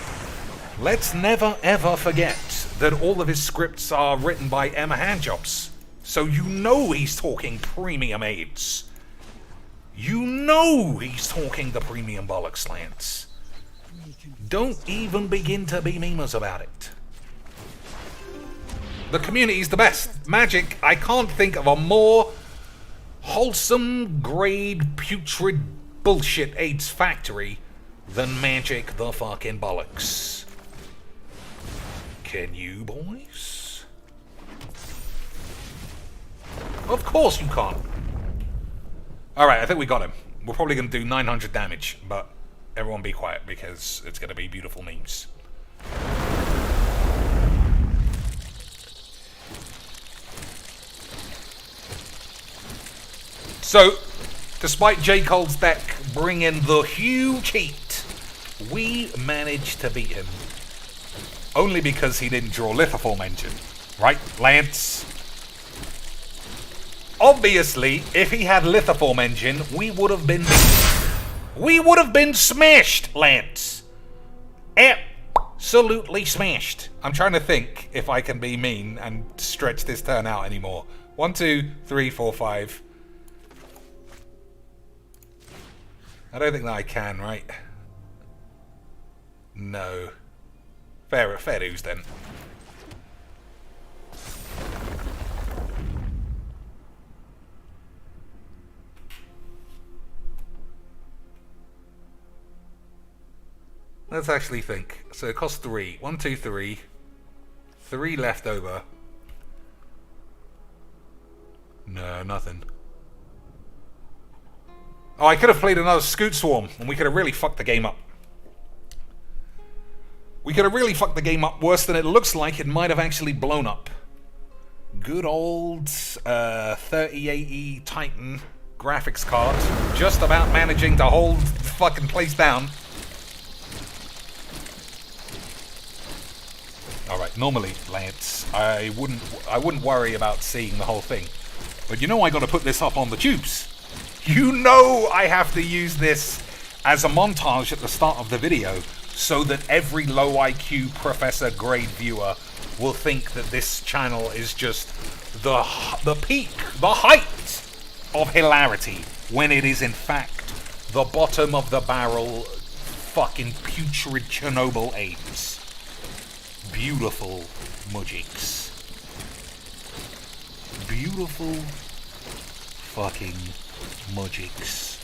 let's never ever forget that all of his scripts are written by Emma Handjobs. So you know he's talking premium AIDS. You know he's talking the premium bollocks, Lance. Don't even begin to be memers about it. The community's the best. Magic, I can't think of a more wholesome, grade, putrid bullshit AIDS factory than Magic the fucking bollocks. Can you, boys? Of course you can't. Alright, I think we got him. We're probably going to do 900 damage, but everyone be quiet because it's going to be beautiful memes. So, despite J. Cole's deck bringing the huge heat, we managed to beat him. Only because he didn't draw Lithoform Engine. Right, Lance? Obviously, if he had Lithoform Engine, we would have been beaten. We would have been smashed, Lance. Absolutely smashed. I'm trying to think if I can be mean and stretch this turn out anymore. 1, 2, 3, 4, 5. I don't think that I can, right? No. Fair dues then. Let's actually think. So it costs 3. 1, 2, 3. 3 left over. No, nothing. Oh, I could have played another Scoot Swarm, and we could have really fucked the game up. We could have really fucked the game up worse than it looks like. It might have actually blown up. Good old 3080 Titan graphics card. Just about managing to hold the fucking place down. Alright, normally, Lance, I wouldn't worry about seeing the whole thing. But you know I gotta put this up on the tubes. You know I have to use this as a montage at the start of the video so that every low IQ Professor grade viewer will think that this channel is just the peak, the height of hilarity, when it is in fact the bottom of the barrel fucking putrid Chernobyl AIDS. Beautiful Mageecs. Beautiful fucking Mageecs.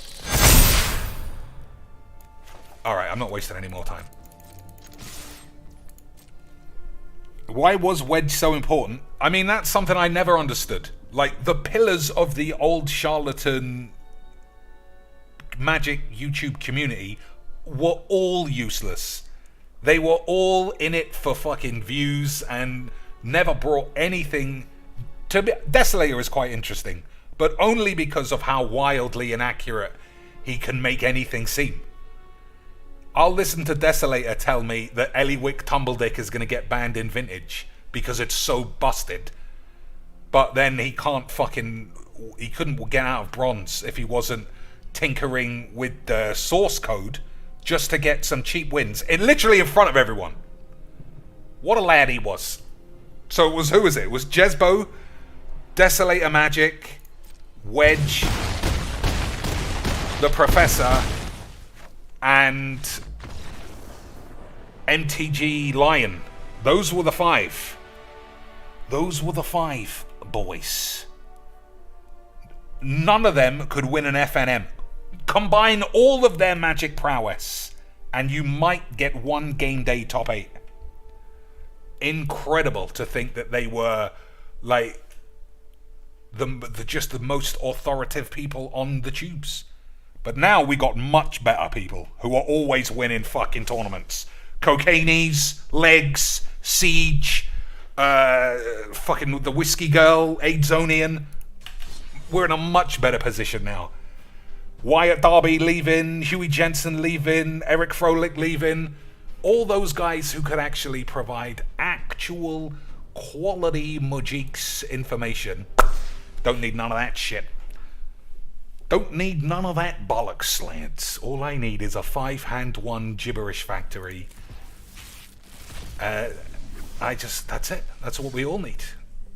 Alright, I'm not wasting any more time. Why was Wedge so important? I mean, that's something I never understood. Like, the pillars of the old charlatan Magic YouTube community were all useless. They were all in it for fucking views and never brought anything to be. Desolator is quite interesting, but only because of how wildly inaccurate he can make anything seem. I'll listen to Desolator tell me that Eliwick Tumbledick is going to get banned in Vintage because it's so busted. But then he couldn't get out of Bronze if he wasn't tinkering with the source code just to get some cheap wins, literally in front of everyone. What a lad he was. So who was it? It was Jezbo, Desolator Magic, Wedge, the Professor, and MTG Lion. Those were the 5. Those were the 5, boys. None of them could win an FNM. Combine all of their Magic prowess, and you might get one game day top 8. Incredible to think that they were like just the most authoritative people on the tubes. But now we got much better people who are always winning fucking tournaments. Cocainees, Legs, Siege, fucking the Whiskey Girl, Aidzonian. We're in a much better position now. Wyatt Darby leaving, Huey Jensen leaving, Eric Froelich leaving. All those guys who could actually provide actual quality Mageecs information. Don't need none of that shit. Don't need none of that bollocks, slants. All I need is a 5-hand 1 gibberish factory. That's it. That's what we all need.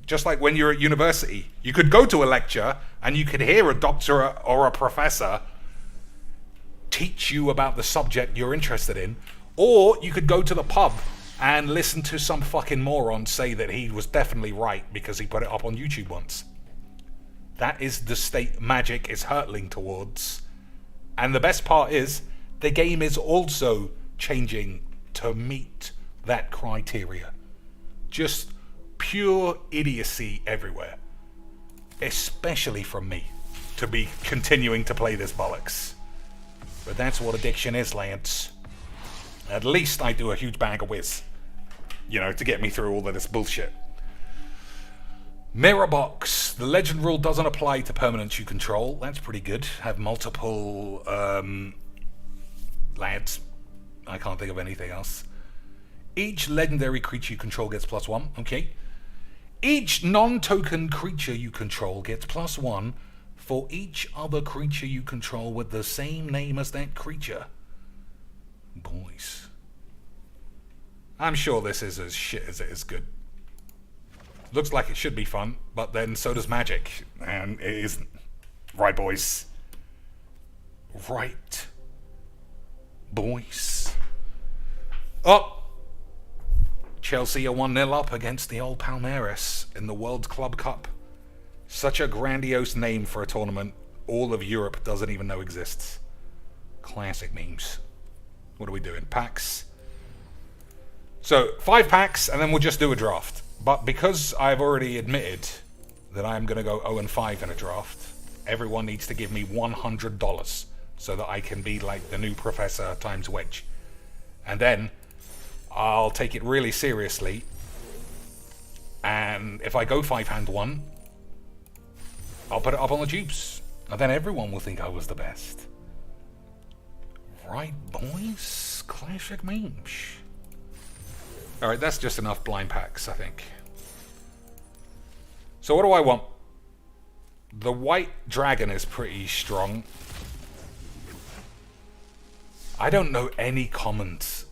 Just like when you're at university, you could go to a lecture and you could hear a doctor or a professor teach you about the subject you're interested in, or you could go to the pub and listen to some fucking moron say that he was definitely right because he put it up on YouTube once. That is the state Magic is hurtling towards. And the best part is, the game is also changing to meet that criteria. Just pure idiocy everywhere. Especially from me, to be continuing to play this bollocks. But that's what addiction is, Lance. At least I do a huge bag of whiz. You know, to get me through all of this bullshit. Mirror box. Boys, the legend rule doesn't apply to permanents you control. That's pretty good. Have multiple lads. I can't think of anything else. Each legendary creature you control gets +1. Okay. Each non-token creature you control gets +1 for each other creature you control with the same name as that creature. Boys. I'm sure this is as shit as it is good. Looks like it should be fun, but then so does Magic, and it isn't. Right, boys? Right, boys? Oh! Chelsea are 1-0 up against the old Palmeiras in the World Club Cup. Such a grandiose name for a tournament all of Europe doesn't even know exists. Classic memes. What are we doing? Packs? So, 5 packs, and then we'll just do a draft. But because I've already admitted that I'm going to go 0-5 in a draft, everyone needs to give me $100 so that I can be like the new Professor times Wedge. And then I'll take it really seriously. And if I go 5-hand 1, I'll put it up on the tubes. And then everyone will think I was the best. Right, boys? Classic memes. Alright, that's just enough blind packs, I think. So what do I want? The white dragon is pretty strong. I don't know any commons.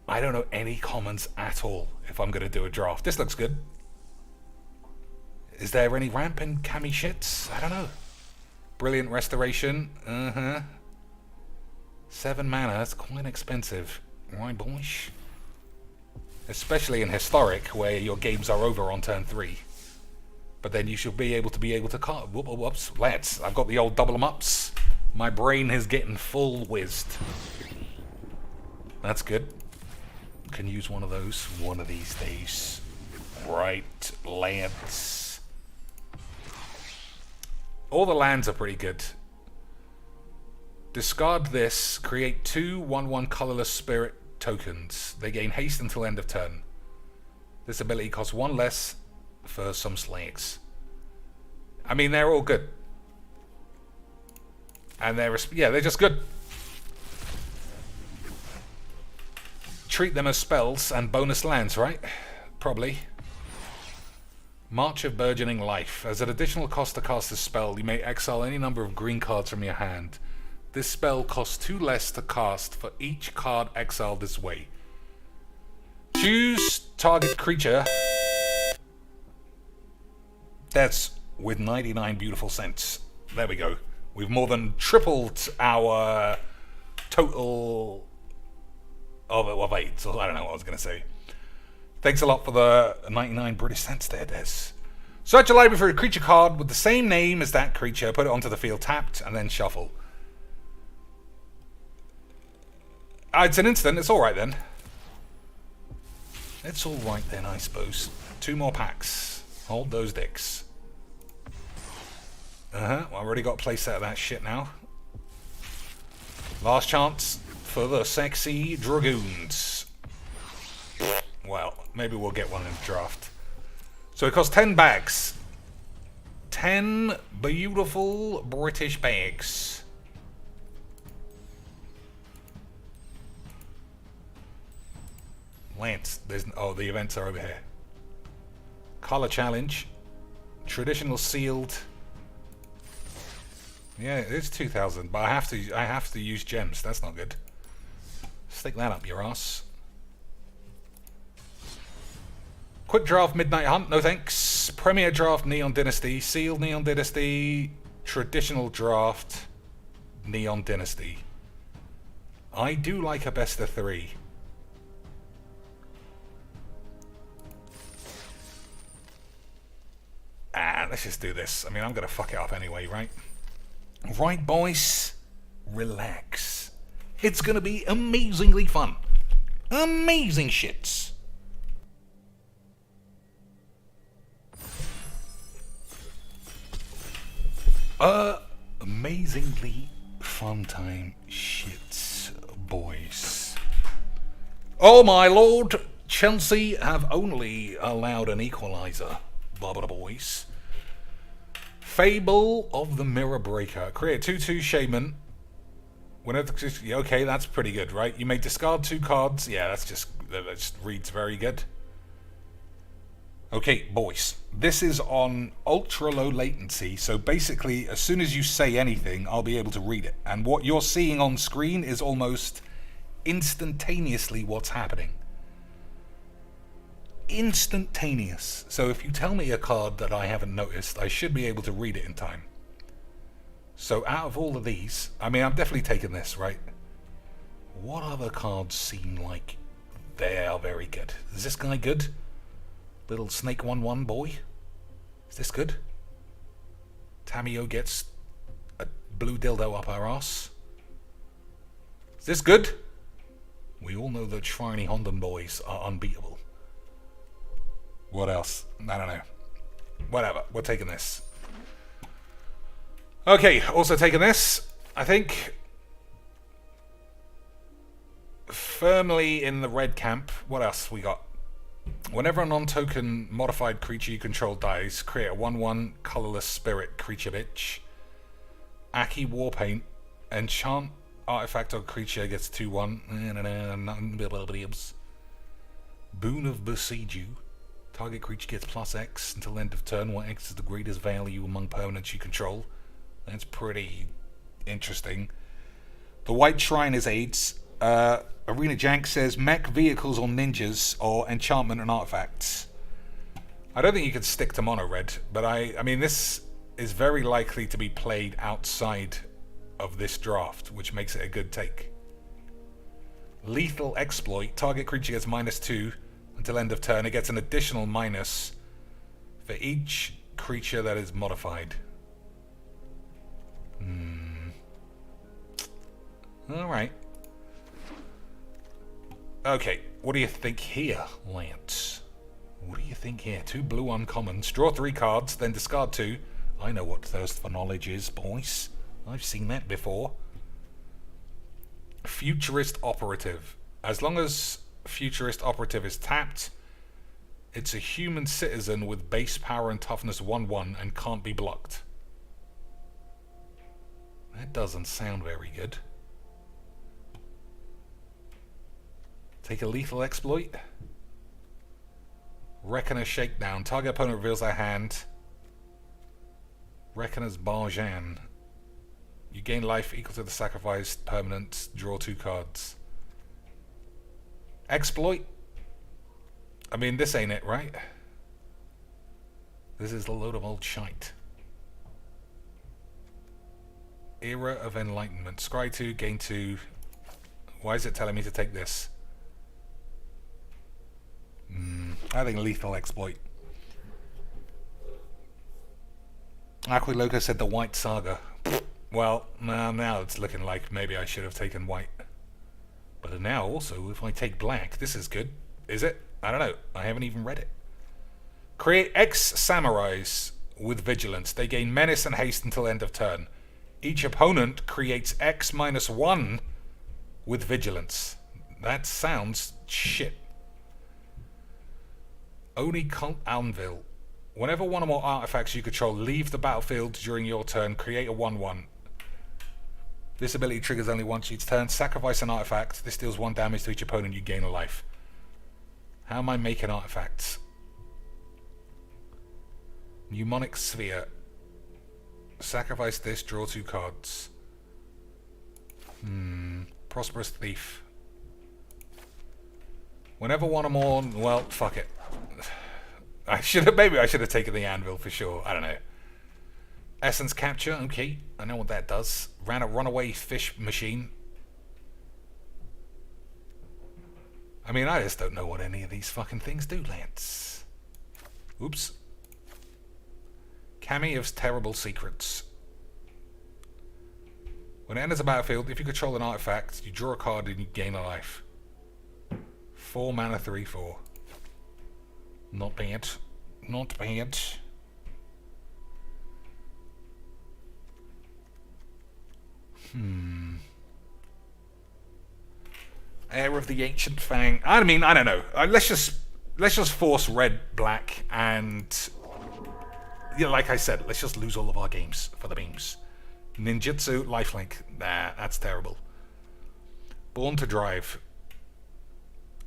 I don't know any commons at all if I'm going to do a draft. This looks good. Is there any rampant cami shits? I don't know. Brilliant restoration. 7 mana, that's quite expensive. Right, boys? Especially in Historic, where your games are over on turn 3. But then you should be able to card. Whoops, lads. I've got the old double 'em ups. My brain is getting full whizzed. That's good. Can use one of those one of these days. Right, lands. All the lands are pretty good. Discard this. Create 2 1/1 colorless spirit tokens. They gain haste until end of turn. This ability costs 1 less for some slags. I mean, they're all good. And they're just good. Treat them as spells and bonus lands, right? Probably. March of Burgeoning Life. As an additional cost to cast this spell, you may exile any number of green cards from your hand. This spell costs 2 less to cast for each card exiled this way. Choose target creature. That's with 99 beautiful cents. There we go. We've more than tripled our total of 8. So I don't know what I was going to say. Thanks a lot for the 99 British cents there, Des. Search a library for a creature card with the same name as that creature. Put it onto the field tapped and then shuffle. It's an instant. It's alright then. It's alright then, I suppose. 2 more packs. Hold those dicks. Well, I already got a playset of that shit now. Last chance for the sexy dragoons. Well, maybe we'll get one in the draft. So it costs 10 bags. 10 beautiful British bags. Lance, the events are over here. Color challenge. Traditional sealed. Yeah, it is 2,000, but I have to use gems. That's not good. Stick that up your ass. Quick draft Midnight Hunt, no thanks. Premier draft Neon Dynasty, sealed Neon Dynasty, traditional draft Neon Dynasty. I do like a best of 3. Let's just do this. I mean, I'm gonna fuck it up anyway, right? Right, boys? Relax. It's gonna be amazingly fun. Amazing shits. Amazingly fun time shits, boys. Oh my lord, Chelsea have only allowed an equaliser, boys. Fable of the Mirror Breaker. Create a 2/2 Shaman. Whenever, okay, that's pretty good, right? You may discard 2 cards. Yeah, that just reads very good. Okay, boys. This is on ultra low latency, so basically, as soon as you say anything, I'll be able to read it. And what you're seeing on screen is almost instantaneously what's happening. Instantaneous. So if you tell me a card that I haven't noticed, I should be able to read it in time. So out of all of these, I mean, I'm definitely taking this, right? What other cards seem like they are very good? Is this guy good? Little Snake 1/1 boy? Is this good? Tamio gets a blue dildo up our ass. Is this good? We all know that Shiny Honden boys are unbeatable. What else? I don't know. Whatever, we're taking this. Okay, also taking this, I think. Firmly in the red camp. What else we got? Whenever a non-token modified creature you control dies, create a 1/1 colorless spirit creature bitch. Aki Warpaint. Enchant artifact or creature gets 2/1. Boon of Besieju. Target creature gets +X until end of turn, where X is the greatest value among permanents you control. That's pretty interesting. The White Shrine is aids. Arena Jank says mech vehicles or ninjas or enchantment and artifacts. I don't think you could stick to mono red, but I mean this is very likely to be played outside of this draft, which makes it a good take. Lethal Exploit. Target creature gets -2 until end of turn. It gets an additional minus for each creature that is modified. Alright. Okay, what do you think here, Lance? What do you think here? 2 blue uncommons. Draw 3 cards, then discard 2. I know what thirst for knowledge is, boys. I've seen that before. Futurist Operative. As long as Futurist Operative is tapped, it's a human citizen with base power and toughness 1/1 and can't be blocked. That doesn't sound very good. Take a Lethal Exploit. Reckoner Shakedown. Target opponent reveals their hand. Reckoner's Barjan. You gain life equal to the sacrificed permanent. Draw 2 cards. Exploit. I mean, this ain't it, right? This is a load of old shite. Era of Enlightenment. Scry 2, gain 2. Why is it telling me to take this? I think Lethal Exploit. Aquiloco said the White Saga. Well, now it's looking like maybe I should have taken white. But now also, if I take black, this is good. Is it? I don't know. I haven't even read it. Create X Samurais with Vigilance. They gain Menace and Haste until end of turn. Each opponent creates X -1 with Vigilance. That sounds shit. Oni Cult Anvil. Whenever one or more artifacts you control leave the battlefield during your turn, create a 1/1. This ability triggers only once each turn. Sacrifice an artifact. This deals 1 damage to each opponent. You gain a life. How am I making artifacts? Mnemonic Sphere. Sacrifice this. Draw 2 cards. Prosperous Thief. Whenever one or more... Well, fuck it. Maybe I should have taken the anvil for sure. I don't know. Essence Capture. Okay, I know what that does. Ran a runaway fish machine. I mean, I just don't know what any of these fucking things do, Lance. Oops. Cami of Terrible Secrets. When it enters the battlefield, if you control an artifact, you draw a card and you gain a life. 4 mana, 3/4. Not bad. Not bad. Heir of the Ancient Fang. I mean, I don't know. Let's just force red, black, and Yeah, like I said, let's just lose all of our games for the memes. Ninjutsu, lifelink. Nah, that's terrible. Born to Drive.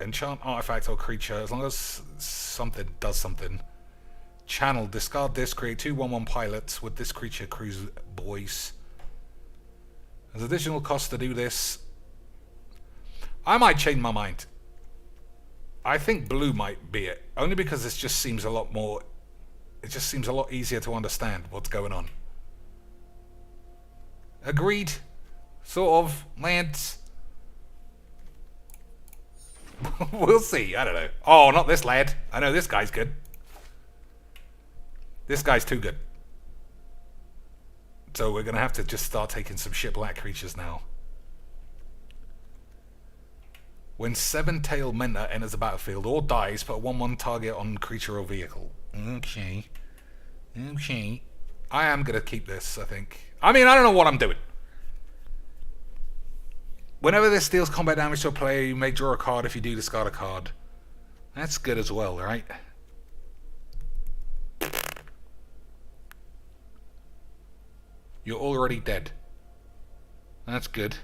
Enchant artifact or creature, as long as something does something. Channel, discard this, create 2 1/1 pilots with this creature cruise boys. There's additional cost to do this. I might change my mind. I think blue might be it. Only because it just seems a lot more... It just seems a lot easier to understand what's going on. Agreed. Sort of. Lance. We'll see. I don't know. Oh, not this lad. I know this guy's good. This guy's too good. So we're going to have to just start taking some shit black creatures now. When 7-tailed Menta enters the battlefield or dies, put a 1/1 target on creature or vehicle. Okay. Okay. I am going to keep this, I think. I mean, I don't know what I'm doing. Whenever this deals combat damage to a player, you may draw a card. If you do, discard a card. That's good as well, right? You're already dead. That's good.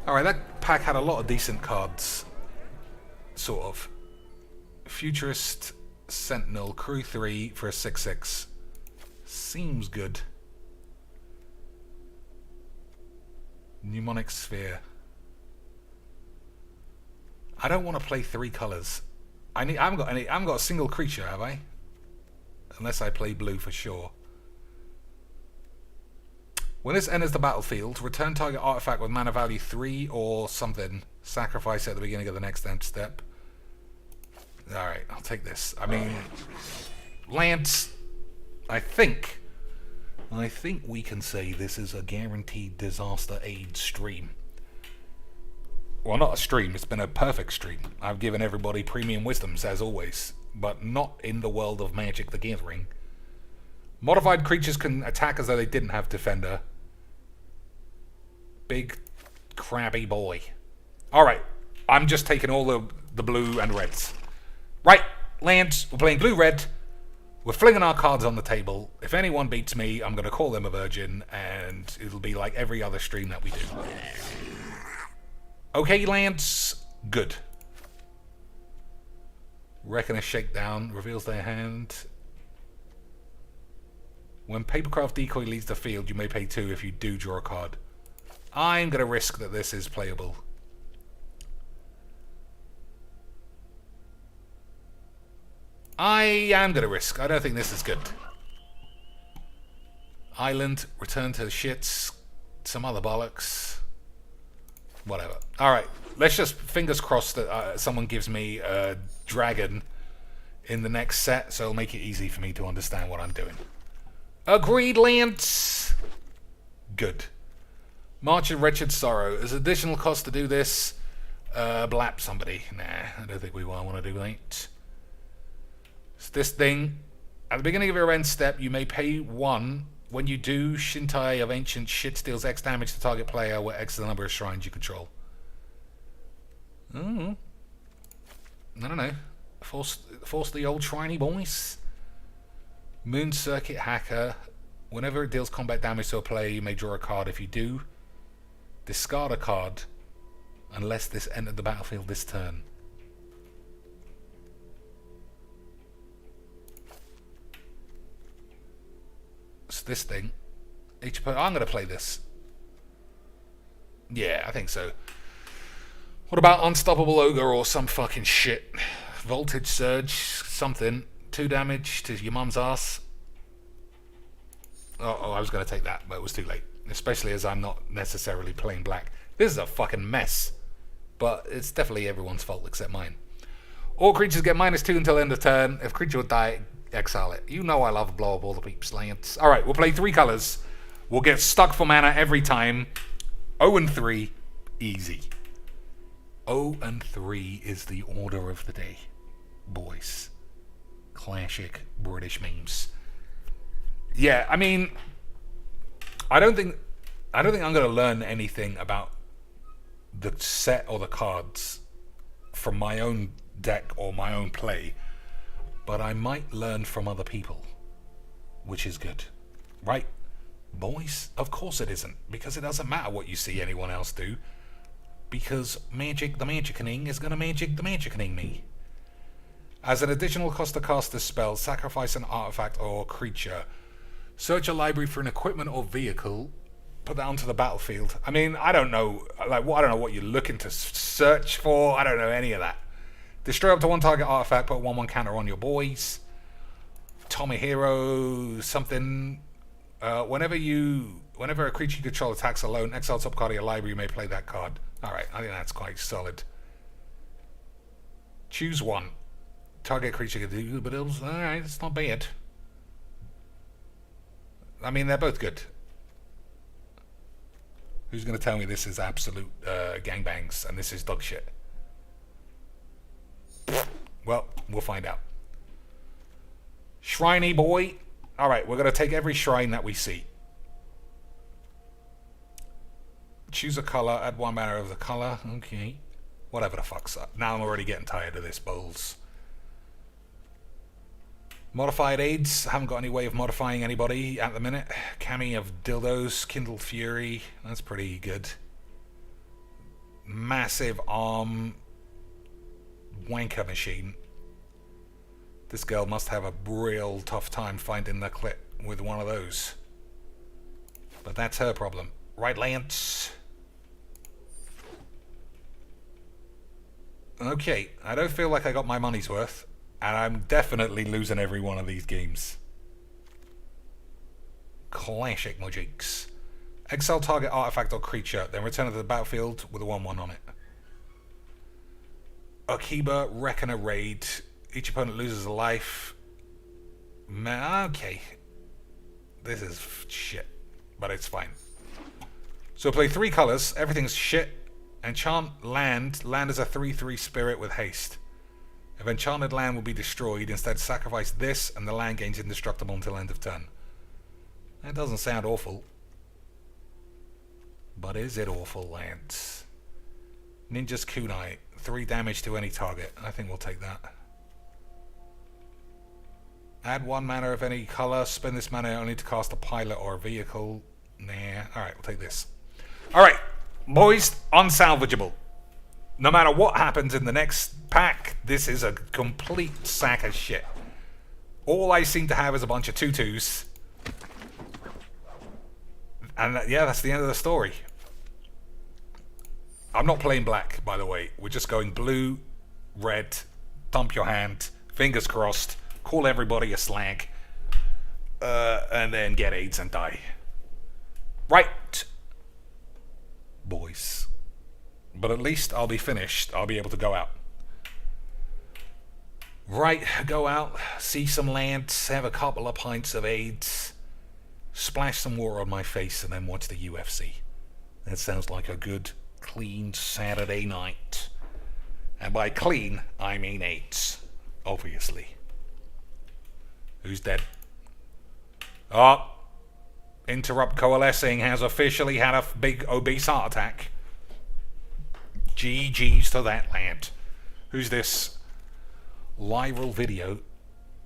Alright, that pack had a lot of decent cards. Sort of. Futurist Sentinel, Crew 3 for a 6/6. Seems good. Mnemonic Sphere. I don't want to play 3 colors. I haven't got a single creature, have I? Unless I play blue for sure. When this enters the battlefield, return target artifact with mana value 3 or something. Sacrifice it at the beginning of the next end step. Alright, I'll take this. I mean, Lance, I think we can say this is a guaranteed disaster aid stream. Well, not a stream, it's been a perfect stream. I've given everybody premium wisdoms, as always, but not in the world of Magic the Gathering. Modified creatures can attack as though they didn't have Defender. Big, crabby boy. Alright, I'm just taking all the blue and reds. Right, Lance, we're playing blue-red. We're flinging our cards on the table. If anyone beats me, I'm going to call them a virgin, and it'll be like every other stream that we do. Okay, Lance. Good. Reckon a Shakedown reveals their hand. When Papercraft Decoy leaves the field, you may pay 2 if you do draw a card. I'm going to risk that this is playable. I am going to risk. I don't think this is good. Island, return to the shits, some other bollocks. Whatever. Alright, let's just fingers crossed that someone gives me a dragon in the next set, so it'll make it easy for me to understand what I'm doing. Agreed, Lance! Good. March of Wretched Sorrow. There's additional cost to do this. Blap somebody. Nah, I don't think we want to do that. It's this thing. At the beginning of your end step, you may pay 1. When you do, Shintai of Ancient Shit deals X damage to target player, where X is the number of shrines you control. I don't know. Force the old shriny boys. Moon Circuit Hacker. Whenever it deals combat damage to a player, you may draw a card. If you do, discard a card unless this entered the battlefield this turn. It's this thing. I'm going to play this. Yeah, I think so. What about Unstoppable Ogre or some fucking shit? Voltage Surge, something. 2 damage to your mum's ass. Oh, I was going to take that, but it was too late. Especially as I'm not necessarily playing black. This is a fucking mess. But it's definitely everyone's fault except mine. All creatures get -2 until end of turn. If creature would die, exile it. You know I love blow up all the peeps, Lance. Alright, we'll play 3 colors. We'll get stuck for mana every time. 0-3, easy. 0-3 is the order of the day, boys. Classic British memes. Yeah, I mean, I don't think I'm going to learn anything about the set or the cards from my own deck or my own play, but I might learn from other people, which is good. Right, boys? Of course it isn't, because it doesn't matter what you see anyone else do, because Magic the Magicianing is going to Magic the Magicianing me. As an additional cost to cast this spell, sacrifice an artifact or creature. Search a library for an equipment or vehicle. Put that onto the battlefield. I mean, I don't know. Like, I don't know what you're looking to search for. I don't know any of that. Destroy up to one target artifact. Put 1/1 counter on your boys. Tommy Hero something. Whenever a creature you control attacks alone, exile top card of your library. You may play that card. All right, I think that's quite solid. Choose one. Target creature can do, but all right, it's not bad. I mean, they're both good. Who's going to tell me this is absolute gangbangs and this is dog shit? Well, we'll find out. Shriney boy. All right, we're going to take every shrine that we see. Choose a color, add 1 mana of the color. Okay. Whatever the fuck's up. Now I'm already getting tired of this, Bowls. Modified aids. Haven't got any way of modifying anybody at the minute. Cami of dildos. Kindled Fury. That's pretty good. Massive arm. Wanker machine. This girl must have a real tough time finding the clip with one of those. But that's her problem. Right, Lance? Okay, I don't feel like I got my money's worth. And I'm definitely losing every one of these games. Classic Mageecs. Exile target artifact or creature, then return it to the battlefield with a 1/1 on it. Akiba, Reckoner Raid. Each opponent loses a life. Okay. This is shit, but it's fine. So play 3 colors, everything's shit. Enchant land. Land is a 3/3 spirit with haste. If enchanted land will be destroyed, instead sacrifice this and the land gains indestructible until end of turn. That doesn't sound awful. But is it awful, lads? Ninja's Kunai. 3 damage to any target. I think we'll take that. Add 1 mana of any color. Spend this mana only to cast a pilot or a vehicle. Nah. Alright, we'll take this. Alright, boys, unsalvageable. No matter what happens in the next pack, this is a complete sack of shit. All I seem to have is a bunch of 2/2s. And yeah, that's the end of the story. I'm not playing black, by the way. We're just going blue, red, dump your hand, fingers crossed, call everybody a slag, and then get AIDS and die. Right, boys. But at least I'll be finished. I'll be able to go out. Right, go out, see some land, have a couple of pints of AIDS, splash some water on my face, and then watch the UFC. That sounds like a good, clean Saturday night. And by clean, I mean AIDS. Obviously. Who's dead? Oh, Interrupt Coalescing has officially had a big obese heart attack. GG's to that lad. Who's this? Liral video.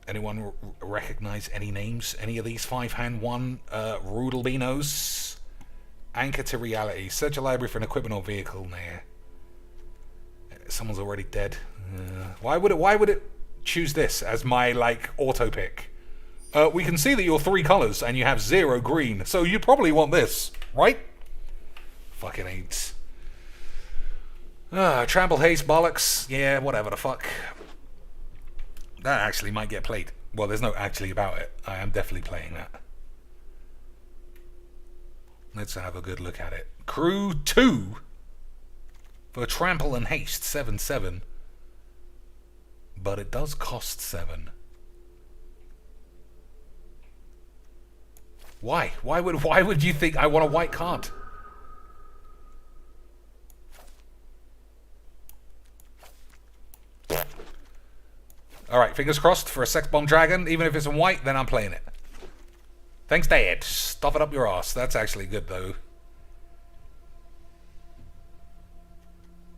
Anyone recognize any names? Any of these 5-hand 1 Rudalbinos? Anchor to reality. Search a library for an equipment or vehicle. Nah. Someone's already dead. Why would it choose this as my auto pick? We can see that you're 3 colors and you have 0 green, so you probably want this, right? Fucking AIDS. Trample haste bollocks. Yeah, whatever the fuck. That actually might get played. Well, there's no actually about it. I am definitely playing that. Let's have a good look at it. Crew 2 for trample and haste 7/7. But it does cost 7. Why? Why would you think I want a white card? Alright, fingers crossed for a Sex Bomb Dragon. Even if it's in white, then I'm playing it. Thanks, Dad. Stuff it up your ass. That's actually good, though.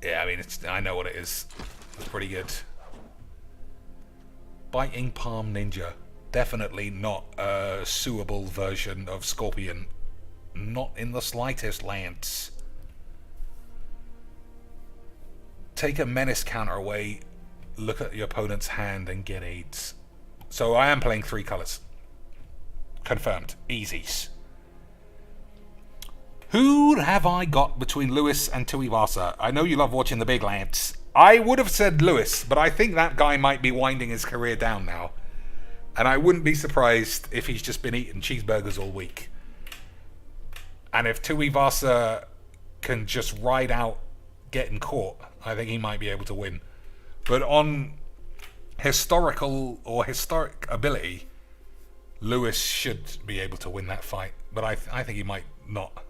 Yeah, I mean, I know what it is. It's pretty good. Biting Palm Ninja. Definitely not a suable version of Scorpion. Not in the slightest, Lance. Take a menace counter away. Look at your opponent's hand and get aids. So I am playing 3 colours. Confirmed. Easies. Who have I got between Lewis and Tuivasa? I know you love watching the big lads. I would have said Lewis, but I think that guy might be winding his career down now. And I wouldn't be surprised if he's just been eating cheeseburgers all week. And if Tuivasa can just ride out getting caught, I think he might be able to win. But on historic ability, Lewis should be able to win that fight. But I think he might not.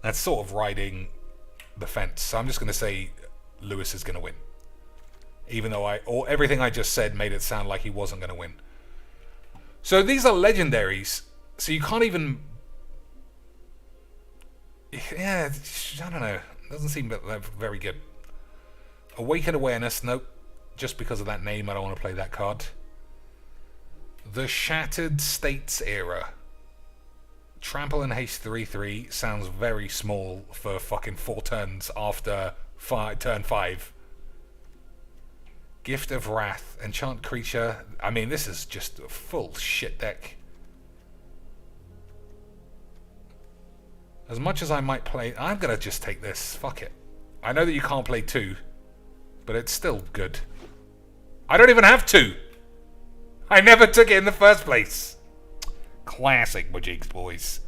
That's sort of riding the fence. So I'm just going to say Lewis is going to win. Even though everything I just said made it sound like he wasn't going to win. So these are legendaries. So you can't even... Yeah, I don't know. Doesn't seem very good. Awakened Awareness. Nope. Just because of that name, I don't want to play that card. The Shattered States Era. Trample and Haste 3/3 sounds very small for fucking 4 turns after turn 5. Gift of Wrath. Enchant Creature. I mean, this is just a full shit deck. As much as I might play... I'm going to just take this. Fuck it. I know that you can't play 2, but it's still good. I don't even have 2. I never took it in the first place. Classic Mageecs, boys.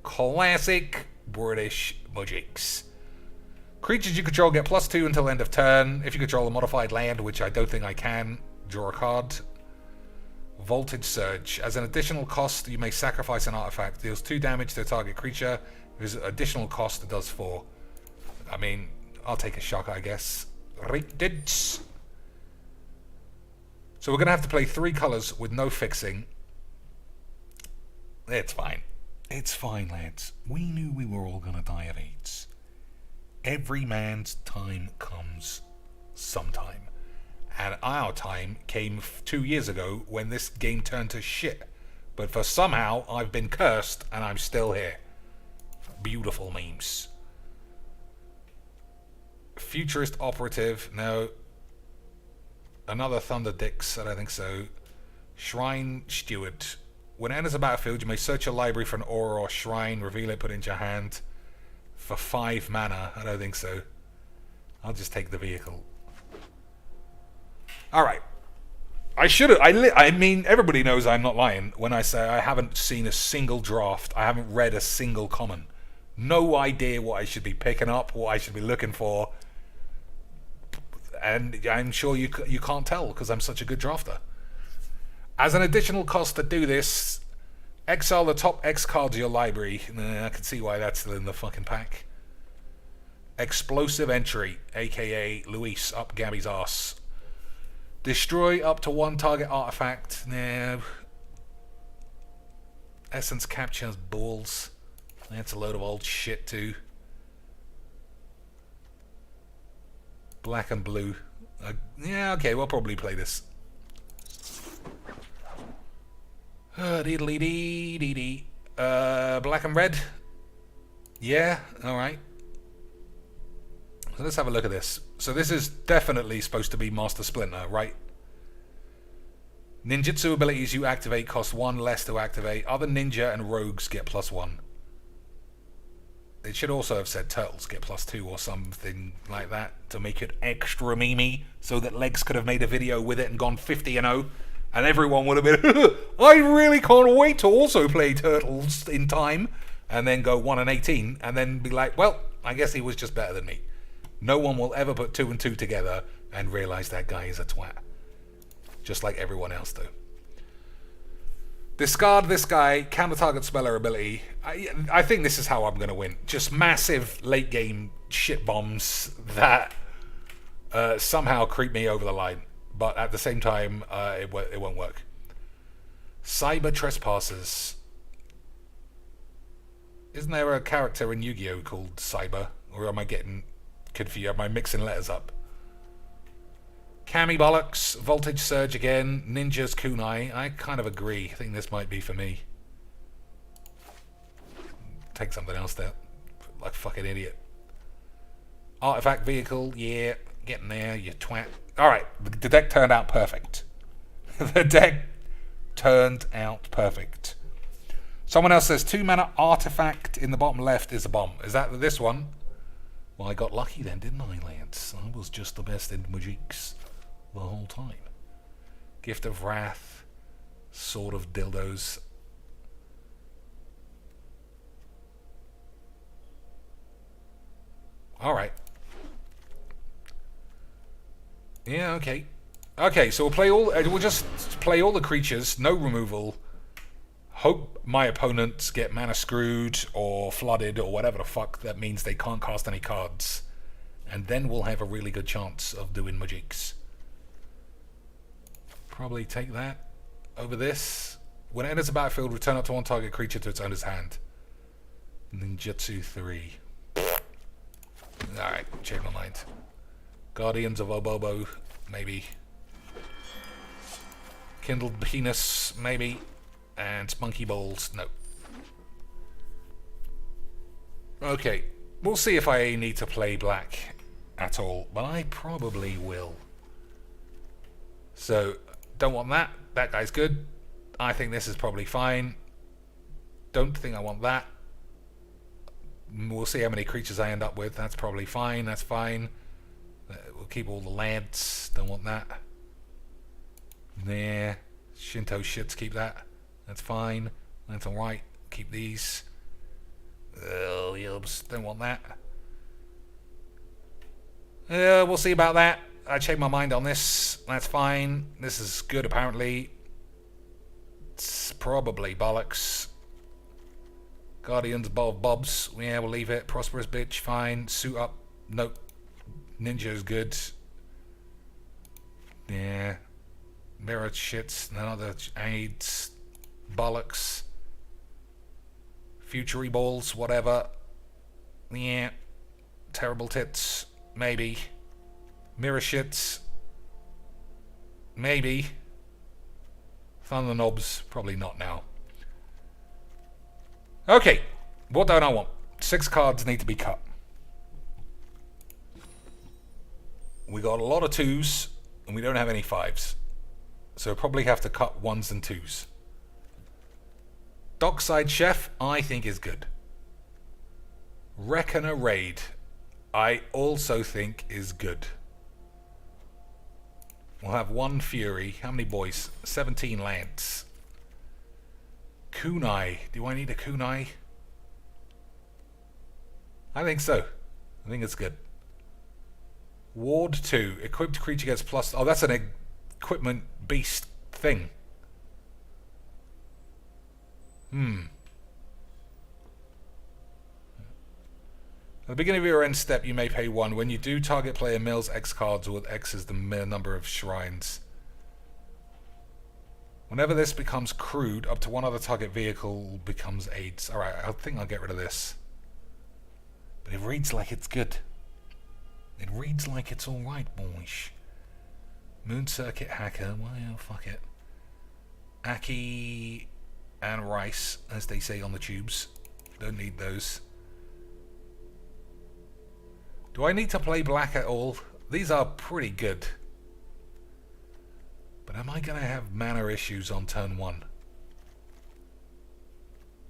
Classic British Mageecs. Creatures you control get +2 until end of turn. If you control a modified land, which I don't think I can, draw a card. Voltage Surge. As an additional cost, you may sacrifice an artifact. Deals 2 damage to a target creature. If it's an additional cost, it does 4. I mean, I'll take a shock, I guess. Rated. So we're going to have to play 3 colours with no fixing. It's fine. It's fine, lads. We knew we were all going to die of AIDS. Every man's time comes sometime. And our time came 2 years ago when this game turned to shit. But for somehow, I've been cursed and I'm still here. Beautiful memes. Futurist Operative. No. Another Thunder Dix. I don't think so. Shrine Steward. When it enters a battlefield, you may search your library for an aura or shrine, reveal it, put it into your hand. For 5 mana. I don't think so. I'll just take the vehicle. Alright. I should have... I mean, everybody knows I'm not lying when I say I haven't seen a single draft. I haven't read a single common. No idea what I should be picking up, what I should be looking for. And I'm sure you can't tell because I'm such a good drafter. As an additional cost to do this, exile the top X cards of your library. I can see why that's still in the fucking pack. Explosive Entry, aka Luis up Gabby's arse. Destroy up to 1 target artifact. No. Essence Captures balls. That's a load of old shit too. Black and blue. Yeah, okay, we'll probably play this. Deedly dee dee dee. Black and red. Yeah, alright. So let's have a look at this. So this is definitely supposed to be Master Splinter, right? Ninjutsu abilities you activate cost 1 less to activate. Other ninja and rogues get +1. It should also have said turtles get +2 or something like that to make it extra memey, so that Legs could have made a video with it and gone 50-0, and everyone would have been, I really can't wait to also play turtles in time, and then go 1-18, and then be like, well, I guess he was just better than me. No one will ever put 2 and 2 together and realize that guy is a twat. Just like everyone else do. Discard this guy, counter target speller ability. I think this is how I'm going to win. Just massive late game shit bombs that somehow creep me over the line. But at the same time, it won't work. Cyber Trespassers. Isn't there a character in Yu-Gi-Oh! Called Cyber? Or am I getting confused? Am I mixing letters up? Kami bollocks, Voltage Surge again, Ninjas Kunai. I kind of agree. I think this might be for me. Take something else there. Like fucking idiot. Artifact Vehicle, yeah. Get in there, you twat. Alright, the deck turned out perfect. The deck turned out perfect. Someone else says 2 mana artifact in the bottom left is a bomb. Is that this one? Well, I got lucky then, didn't I, Lance? I was just the best in Mageecs the whole time. Gift of Wrath, Sword of Dildos. Alright. Yeah, okay. Okay, so we'll just play all the creatures, no removal. Hope my opponents get mana screwed or flooded or whatever the fuck that means they can't cast any cards. And then we'll have a really good chance of doing Mageecs. Probably take that over this. When it enters the battlefield, return up to 1 target creature to its owner's hand. Ninjutsu 3. Alright, change my mind. Guardians of Obobo, maybe. Kindled Penis, maybe. And Monkey Balls, no. Okay, we'll see if I need to play black at all, but I probably will. So, don't want that. That guy's good. I think this is probably fine. Don't think I want that. We'll see how many creatures I end up with. That's probably fine. That's fine. We'll keep all the lands. Don't want that. Nah. Shinto shits, keep that. That's fine. That's alright. Keep these. Oh, yubs. Don't want that. We'll see about that. I changed my mind on this. That's fine. This is good, apparently. It's probably bollocks. Guardians above Bobs. Yeah, we'll leave it. Prosperous bitch. Fine. Suit up. Nope. Ninja is good. Yeah. Mirror shits. None of the aids. Bollocks. Futury balls. Whatever. Yeah. Terrible tits. Maybe. Mirror shits. Maybe. Thunder knobs. Probably not now. Okay. What don't I want? 6 cards need to be cut. We got a lot of 2s, and we don't have any 5s. So probably have to cut 1s and 2s. Dockside Chef, I think is good. Reckoner Raid, I also think is good. We'll have 1 Fury. How many boys? 17 lands. Kunai. Do I need a Kunai? I think so. I think it's good. Ward 2. Equipped creature gets plus... Oh, that's an equipment beast thing. At the beginning of your end step, you may pay 1. When you do, target player mills X cards, with X is the mere number of shrines. Whenever this becomes crewed, up to 1 other target vehicle becomes aids. Alright, I think I'll get rid of this. But it reads like it's good. It reads like it's alright, boys. Moon Circuit Hacker, well, fuck it. Aki and Rice, as they say on the tubes. Don't need those. Do I need to play black at all? These are pretty good. But am I going to have mana issues on turn 1?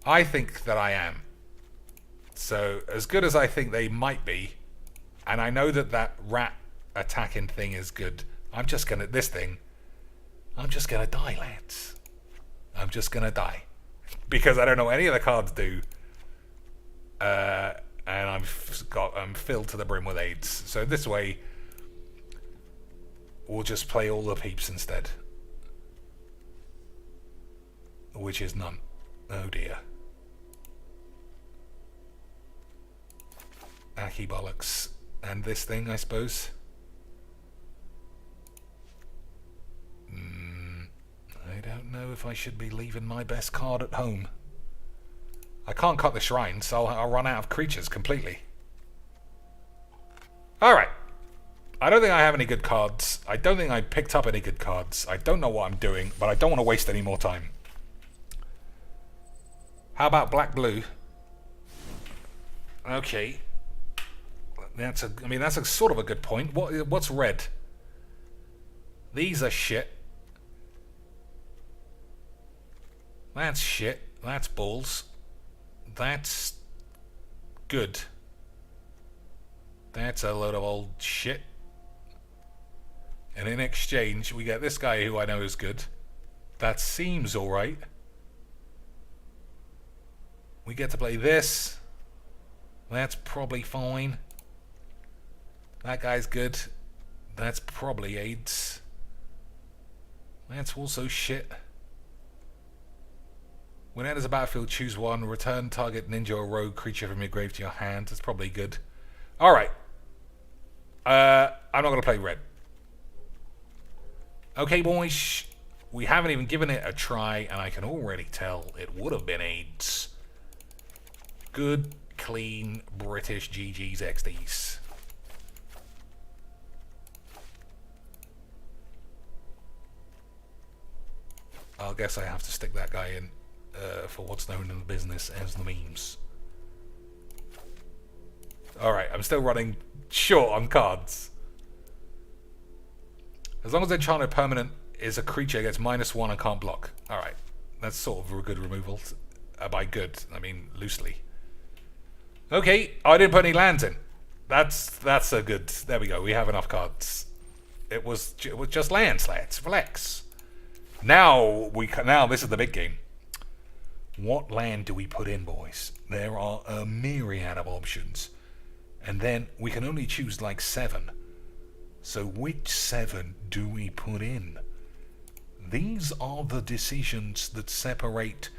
I think that I am. So, as good as I think they might be, and I know that that rat attacking thing is good, I'm just going to... This thing, I'm just going to die, lads. I'm just going to die. Because I don't know any of the cards do. And I'm filled to the brim with aids. So this way, we'll just play all the peeps instead. Which is none. Oh dear. Aki bollocks. And this thing, I suppose. I don't know if I should be leaving my best card at home. I can't cut the shrine, so I'll run out of creatures completely. Alright. I don't think I have any good cards. I don't think I picked up any good cards. I don't know what I'm doing, but I don't want to waste any more time. How about black-blue? Okay. That's a sort of a good point. What's red? These are shit. That's shit. That's balls. That's good. That's a load of old shit. And in exchange, we get this guy who I know is good. That seems alright. We get to play this. That's probably fine. That guy's good. That's probably AIDS. That's also shit. When it enters a battlefield, choose one. Return target ninja or rogue creature from your grave to your hand. That's probably good. Alright. I'm not going to play red. Okay, boys. We haven't even given it a try, and I can already tell it would have been AIDS. Good, clean, British GG's XDs. I guess I have to stick that guy in for what's known in the business as the memes. Alright, I'm still running short on cards. As long as Enchanted Permanent is a creature, it gets -1 and can't block. Alright, that's sort of a good removal. By good, I mean loosely. Okay, I didn't put any lands in. That's a good. There we go. We have enough cards. It was just lands, lads. Relax. Now this is the big game. What land do we put in, boys? There are a myriad of options, and then we can only choose like 7. So which 7 do we put in? These are the decisions that separate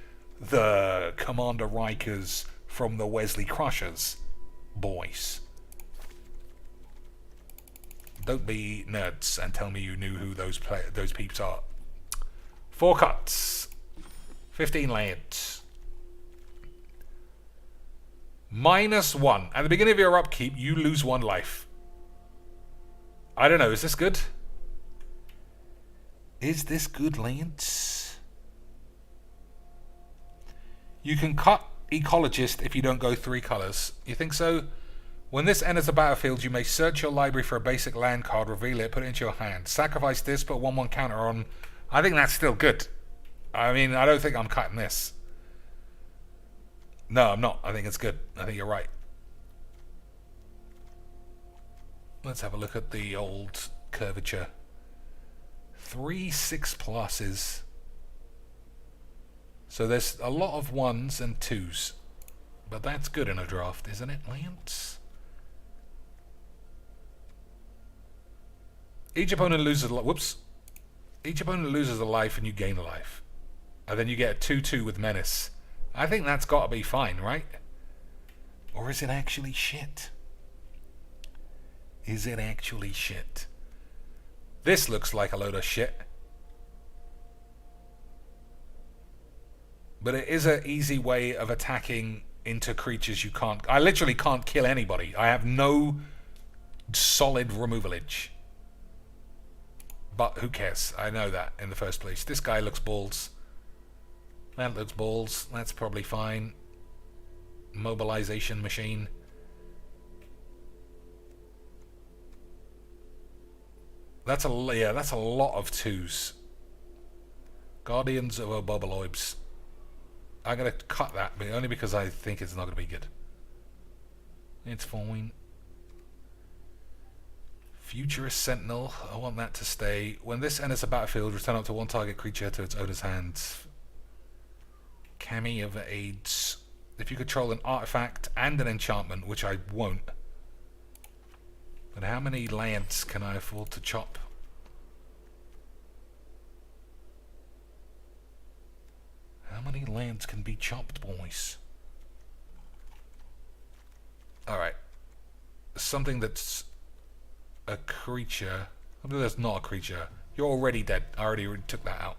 the Commander Rikers from the Wesley Crushers, boys. Don't be nerds and tell me you knew who those peeps are. 4 cuts. 15 lands. -1. At the beginning of your upkeep, you lose 1 life. I don't know, is this good? Is this good, lands? You can cut Ecologist if you don't go 3 colors. You think so? When this enters the battlefield, you may search your library for a basic land card, reveal it, put it into your hand. Sacrifice this, put 1/1 counter on. I think that's still good. I mean, I don't think I'm cutting this. No, I'm not. I think it's good. I think you're right. Let's have a look at the old curvature. 3 6+s. So there's a lot of 1s and 2s. But that's good in a draft, isn't it, Lance? Each opponent loses Each opponent loses a life and you gain a life. And then you get a 2/2 with Menace. I think that's got to be fine, right? Or is it actually shit? Is it actually shit? This looks like a load of shit. But it is an easy way of attacking into creatures you can't... I literally can't kill anybody. I have no solid removalage. But who cares? I know that in the first place. This guy looks balls. That looks balls. That's probably fine. Mobilization machine. That's a lot of 2s. Guardians of Oboboloibs. I'm going to cut that, but only because I think it's not going to be good. It's fine. Futurist Sentinel. I want that to stay. When this enters the battlefield, return up to 1 target creature to its owner's hand. Cami of AIDS. If you control an artifact and an enchantment, which I won't. But how many lands can I afford to chop? How many lands can be chopped, boys? Alright. Something that's a creature. Something that's not a creature. You're already dead. I already took that out.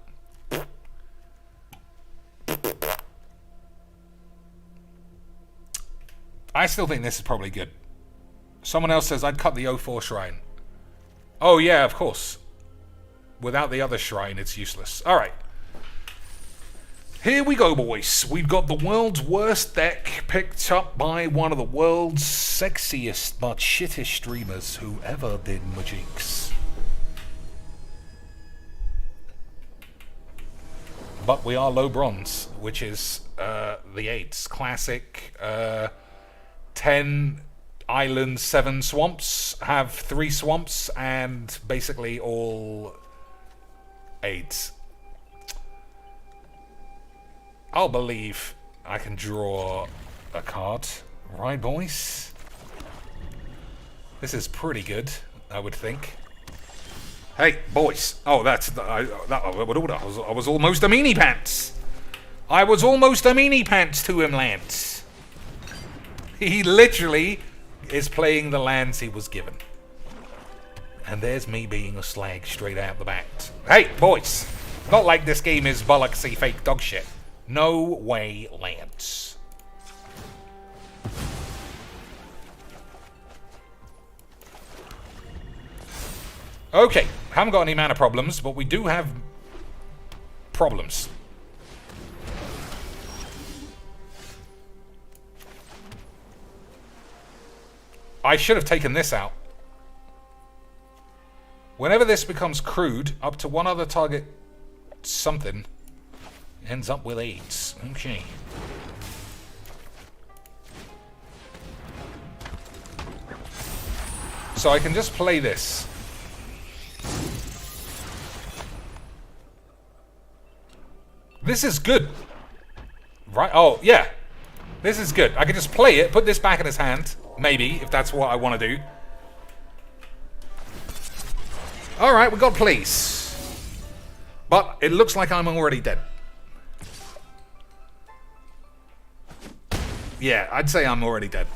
I still think this is probably good. Someone else says I'd cut the 04 Shrine. Oh, yeah, of course. Without the other shrine, it's useless. Alright. Here we go, boys. We've got the world's worst deck picked up by one of the world's sexiest but shittish streamers who ever did Mageecs. But we are low bronze, which is the 8s. Classic 10 islands, 7 swamps, have 3 swamps, and basically all 8s. I'll believe I can draw a card. Right, boys? This is pretty good, I would think. Hey, boys. Oh, I was almost a meanie pants. I was almost a meanie pants to him, Lance. He literally is playing the lands he was given. And there's me being a slag straight out the bat. Hey, boys. Not like this game is bollocksy fake dog shit. No way, Lance. Okay, haven't got any mana problems, but we do have problems. I should have taken this out. Whenever this becomes crude, up to one other target something ends up with 8s. Okay. So I can just play this. This is good. Right? Oh, yeah. This is good. I can just play it, put this back in his hand. Maybe, if that's what I want to do. Alright, we got please. But it looks like I'm already dead. Yeah, I'd say I'm already dead.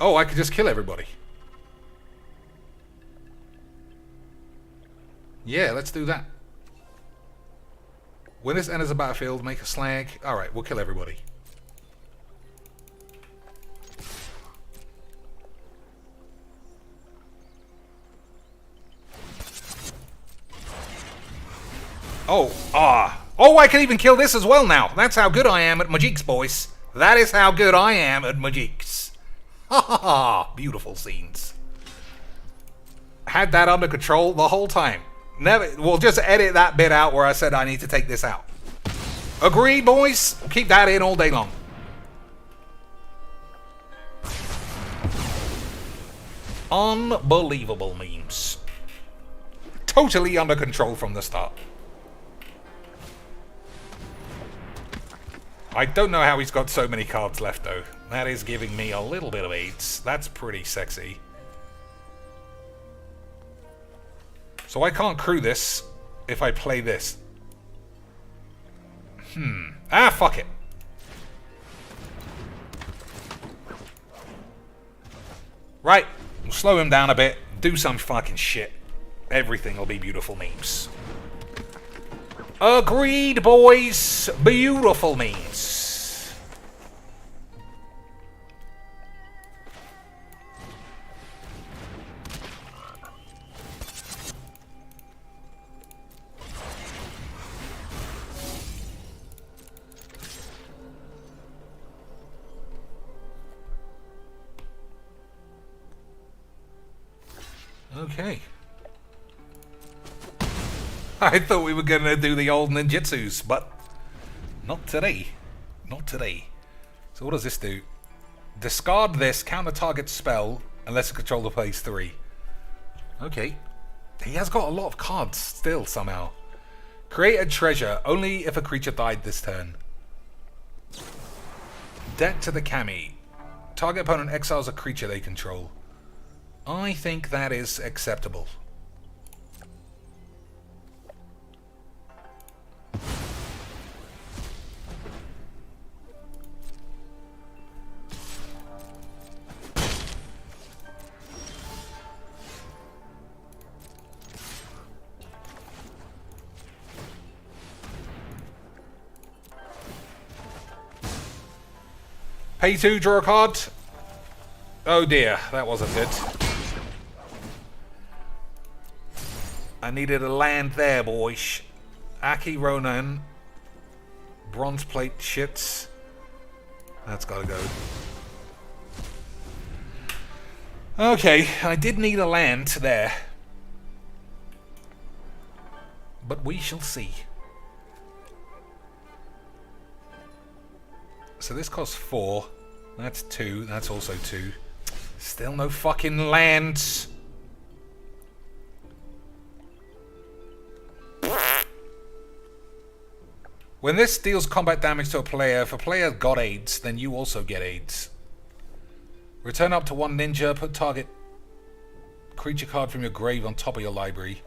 Oh, I could just kill everybody. Yeah, let's do that. When this enters the battlefield, make a slag. Alright, we'll kill everybody. Oh, I can even kill this as well now. That's how good I am at Mageecs, boys. That is how good I am at Mageecs. Ha ha ha. Beautiful scenes. Had that under control the whole time. Never. We'll just edit that bit out where I said I need to take this out. Agreed, boys? We'll keep that in all day long. Unbelievable memes. Totally under control from the start. I don't know how he's got so many cards left, though. That is giving me a little bit of 8s. That's pretty sexy. So I can't crew this if I play this. Fuck it. Right. We'll slow him down a bit. Do some fucking shit. Everything will be beautiful memes. Agreed, boys. Beautiful memes. Okay. I thought we were going to do the old ninjutsus, but not today. Not today. So what does this do? Discard this, counter target spell, unless a controller plays 3. Okay. He has got a lot of cards still, somehow. Create a treasure, only if a creature died this turn. Deck to the Kami. Target opponent exiles a creature they control. I think that is acceptable. Pay 2, draw a card. Oh dear, that wasn't good. I needed a land there, boys. Aki Ronan. Bronze plate shits. That's gotta go. Okay, I did need a land there. But we shall see. So this costs 4. That's 2. That's also 2. Still no fucking lands. When this deals combat damage to a player, if a player got AIDS, then you also get AIDS. Return up to 1 ninja, put target creature card from your grave on top of your library.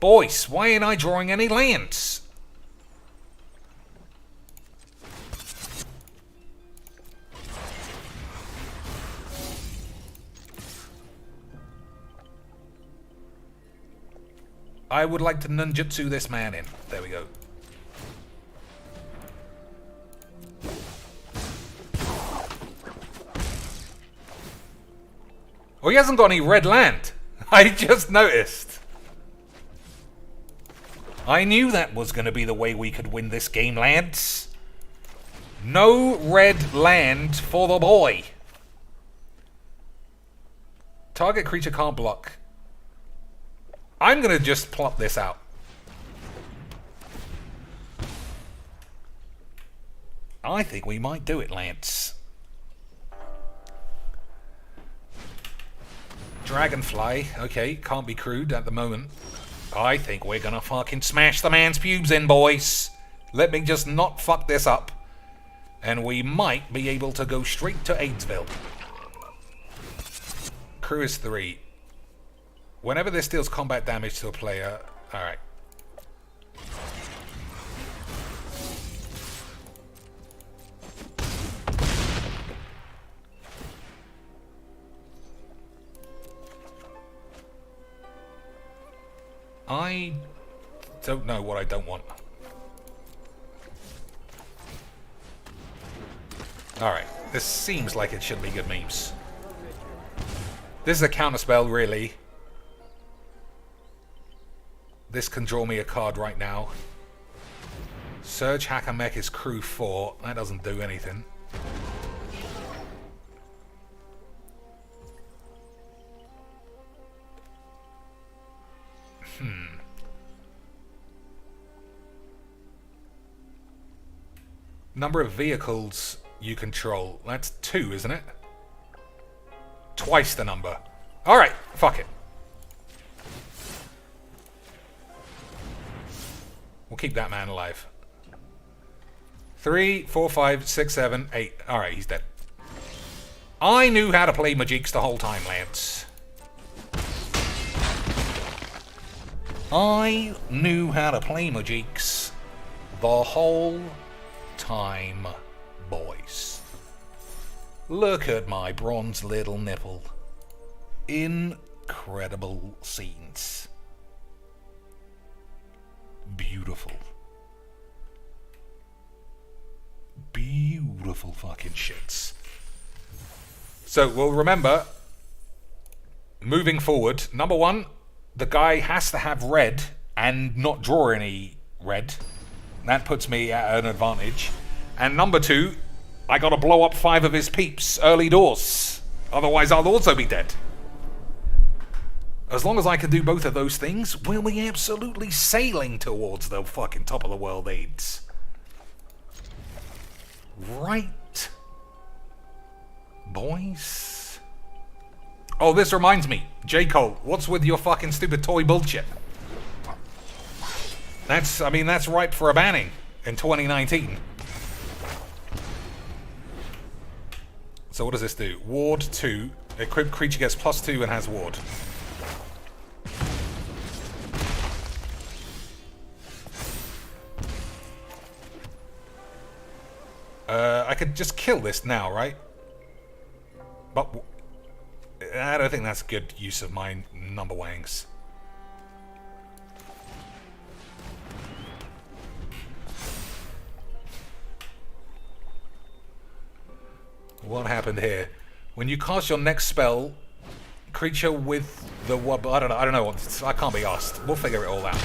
Boys, why ain't I drawing any lands? I would like to ninjutsu this man in. There we go. Oh, he hasn't got any red land. I just noticed. I knew that was going to be the way we could win this game, lads. No red land for the boy. Target creature can't block. I'm going to just plot this out. I think we might do it, Lance. Dragonfly. Okay, can't be crude at the moment. I think we're going to fucking smash the man's pubes in, boys. Let me just not fuck this up. And we might be able to go straight to Aidsville. Crew is 3. Whenever this deals combat damage to a player... Alright. I don't know what I don't want. Alright, this seems like it should be good memes. This is a counterspell, really. This can draw me a card right now. Surge Hacker Mech is crew 4. That doesn't do anything. Number of vehicles you control. That's 2, isn't it? Twice the number. Alright, fuck it. We'll keep that man alive. 3, 4, 5, 6, 7, 8. Alright, he's dead. I knew how to play Mageecs the whole time, Lance. I knew how to play Mageecs the whole time, boys. Look at my bronze little nipple. Incredible scenes. Beautiful. Beautiful fucking shits. So we'll remember, moving forward, number 1, the guy has to have red and not draw any red. That puts me at an advantage. And number 2, I gotta blow up 5 of his peeps early doors. Otherwise I'll also be dead. As long as I can do both of those things, we'll be absolutely sailing towards the fucking top of the world AIDS. Right, boys? Oh, this reminds me. J. Cole, what's with your fucking stupid toy bullshit? That's ripe for a banning in 2019. So what does this do? Ward 2. Equipped creature gets +2 and has ward. I could just kill this now, right? But I don't think that's a good use of my number wangs. What happened here? When you cast your next spell, creature with the what? I don't know. I can't be asked. We'll figure it all out.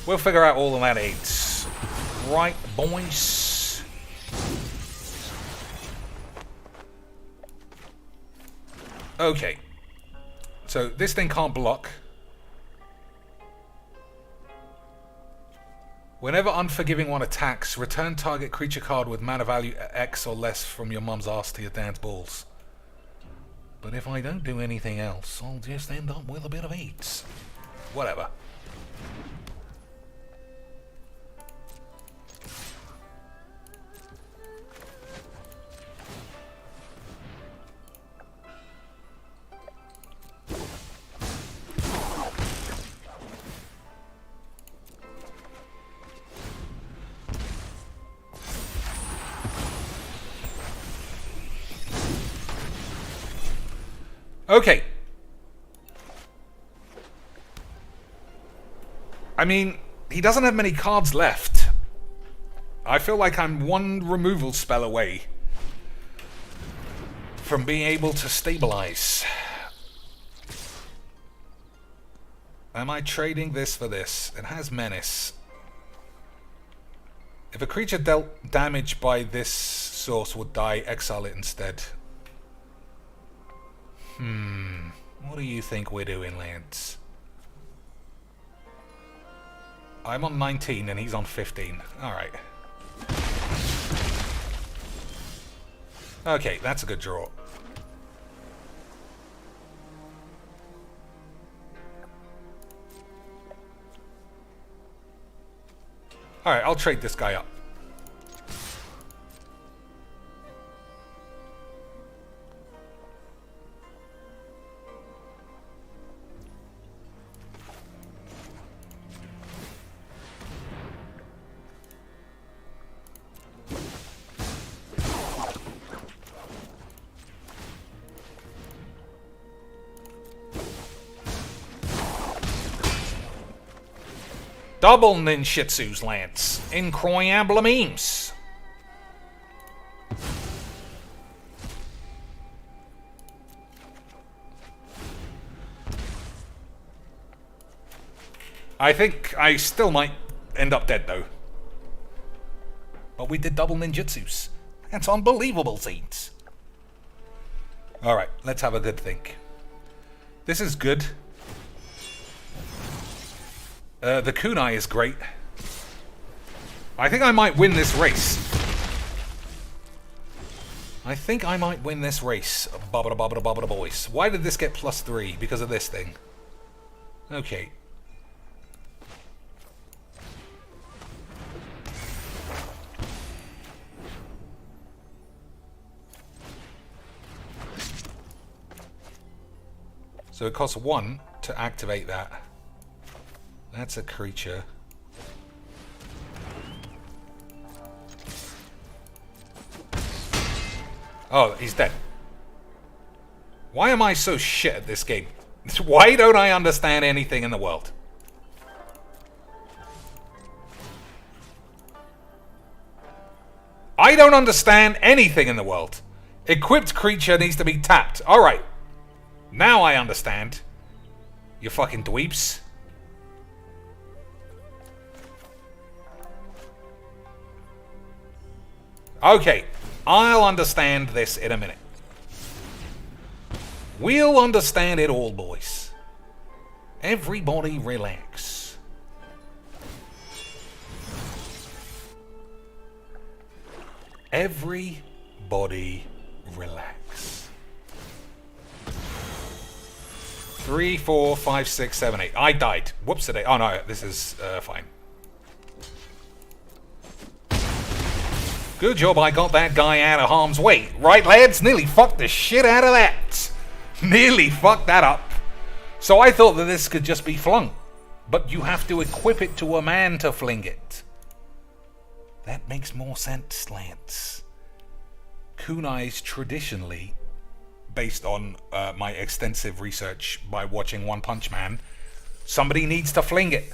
We'll figure out all of that aids. Right, boys. Okay. So this thing can't block. Whenever Unforgiving One attacks, return target creature card with mana value X or less from your mum's ass to your dad's balls. But if I don't do anything else, I'll just end up with a bit of AIDS. Whatever. Okay. I mean, he doesn't have many cards left. I feel like I'm one removal spell away from being able to stabilize. Am I trading this for this? It has menace. If a creature dealt damage by this source would die, exile it instead. What do you think we're doing, lads? I'm on 19 and he's on 15. Alright. Okay, that's a good draw. Alright, I'll trade this guy up. Double ninjutsus, Lance. Incroyable memes. I think I still might end up dead, though. But we did double ninjutsus. That's unbelievable, Saints. Alright, let's have a good think. This is good. The kunai is great. I think I might win this race. I think I might win this race. Bobbada bobbada bobbada boys. Why did this get +3? Because of this thing. Okay. So it costs 1 to activate that. That's a creature. Oh, he's dead. Why am I so shit at this game? Why don't I understand anything in the world? I don't understand anything in the world. Equipped creature needs to be tapped. Alright. Now I understand. You fucking dweebs. Okay, I'll understand this in a minute. We'll understand it all, boys. Everybody relax. Everybody relax. 3, 4, 5, 6, 7, 8. I died. Whoops today. Oh no, this is fine. Good job I got that guy out of harm's way. Right, lads? Nearly fucked the shit out of that. Nearly fucked that up. So I thought that this could just be flung. But you have to equip it to a man to fling it. That makes more sense, lads. Kunais traditionally, based on my extensive research by watching One Punch Man, somebody needs to fling it.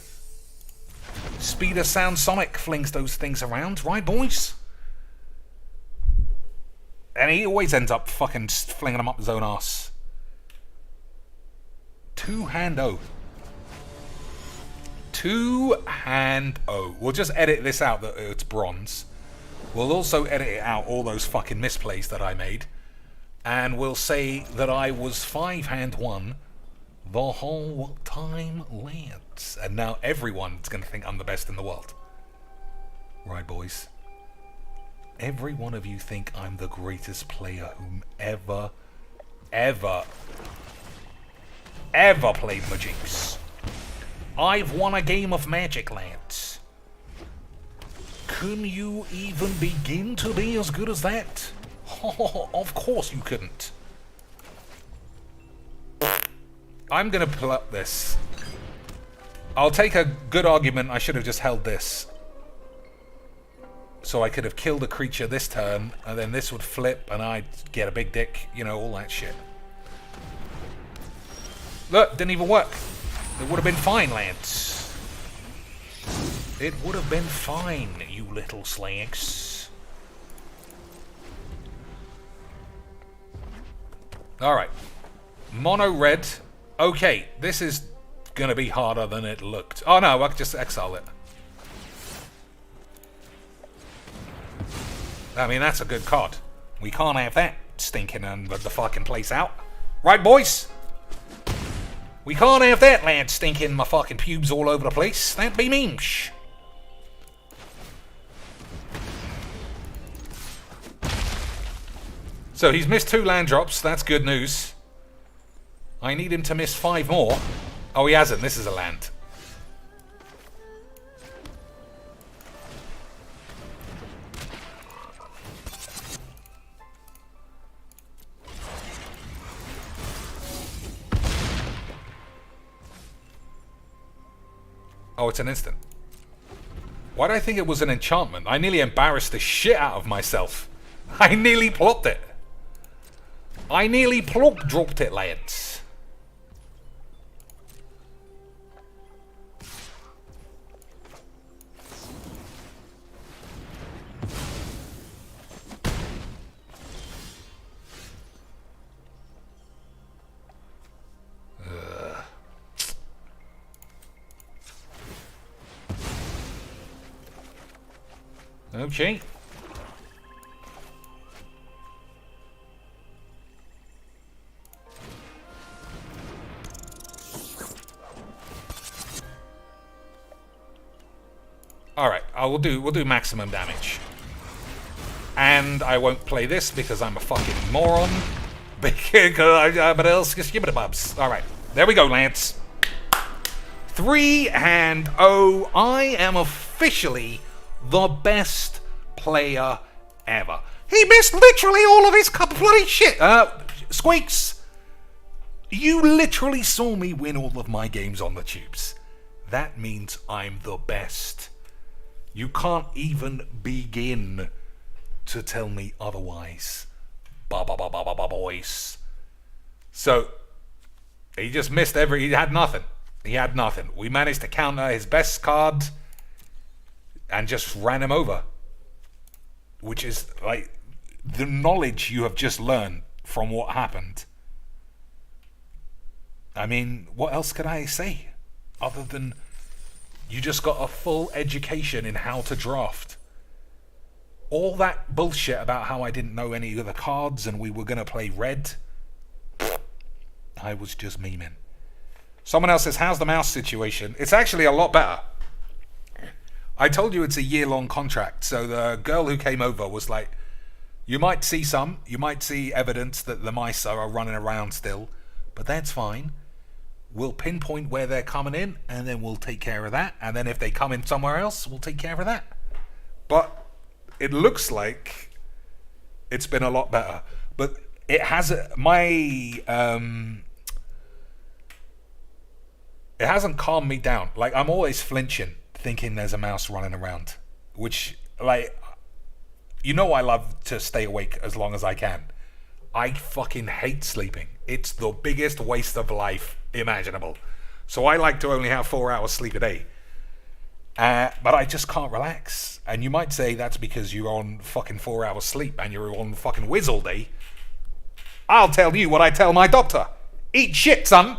Speed of Sound Sonic flings those things around, right, boys? And he always ends up fucking flinging them up his own ass. Two-hand O. Two-hand O. We'll just edit this out that it's bronze. We'll also edit out all those fucking misplays that I made. And we'll say that I was 5-hand 1 the whole time, lads. And now everyone's going to think I'm the best in the world. Right, boys? Every one of you think I'm the greatest player whom ever played Mageecs. I've won a game of Magic, lads. Can you even begin to be as good as that? Of course you couldn't. I'm gonna pull up this. I'll take a good argument. I should have just held this. So I could have killed a creature this turn, and then this would flip, and I'd get a big dick, you know, all that shit. Look, didn't even work. It would have been fine, lads. It would have been fine, you little slags. Alright. Mono red. Okay, this is gonna be harder than it looked. Oh no, I could just exile it. I mean, that's a good card. We can't have that stinking the fucking place out. Right, boys? We can't have that lad stinking my fucking pubes all over the place. That'd be mean. Shh. So he's missed 2 land drops. That's good news. I need him to miss 5 more. Oh, he hasn't. This is a land. Oh, it's an instant. Why do I think it was an enchantment? I nearly embarrassed the shit out of myself. I nearly plopped it. I nearly dropped it, lads. Okay. Alright, we'll do maximum damage. And I won't play this because I'm a fucking moron. But else give it a bubs. Alright, there we go, Lance. 3-hand O. I am officially the best player ever. He missed literally all of his bloody shit. Squeaks, you literally saw me win all of my games on the tubes. That means I'm the best. You can't even begin to tell me otherwise. Boys. So, he just missed he had nothing. He had nothing. We managed to counter his best card and just ran him over. Which is, like, the knowledge you have just learned from what happened. I mean, what else could I say? Other than you just got a full education in how to draft. All that bullshit about how I didn't know any of the cards and we were going to play red. I was just memeing. Someone else says, how's the mouse situation? It's actually a lot better. I told you it's a year-long contract, so the girl who came over was like, you might see evidence that the mice are running around still, but that's fine. We'll pinpoint where they're coming in, and then we'll take care of that. And then if they come in somewhere else, we'll take care of that. But it looks like it's been a lot better. But it has it hasn't calmed me down. Like, I'm always flinching, thinking there's a mouse running around. Which, like, you know I love to stay awake as long as I can. I fucking hate sleeping. It's the biggest waste of life imaginable. So I like to only have 4 hours sleep a day. But I just can't relax. And you might say that's because you're on fucking 4 hours sleep and you're on fucking whiz all day. I'll tell you what I tell my doctor. Eat shit, son.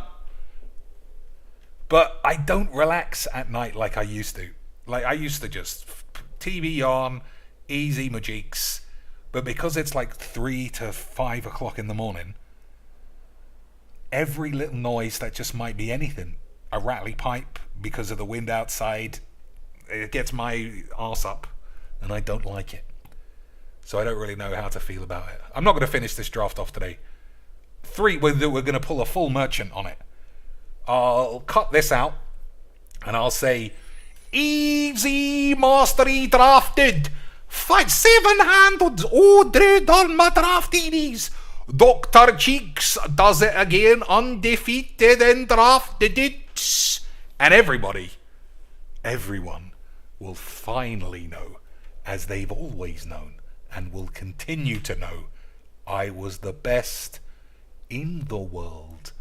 But I don't relax at night like I used to. Like, I used to just TV on, easy Mageecs. But because it's like 3 to 5 o'clock in the morning, every little noise that just might be anything, a rattly pipe because of the wind outside, it gets my arse up, and I don't like it. So I don't really know how to feel about it. I'm not going to finish this draft off today. 3, we're going to pull a full merchant on it. I'll cut this out, and I'll say, easy mastery drafted. 700 dread on my draftees. Dr. Cheeks does it again, undefeated and drafted it. And everyone will finally know, as they've always known, and will continue to know, I was the best in the world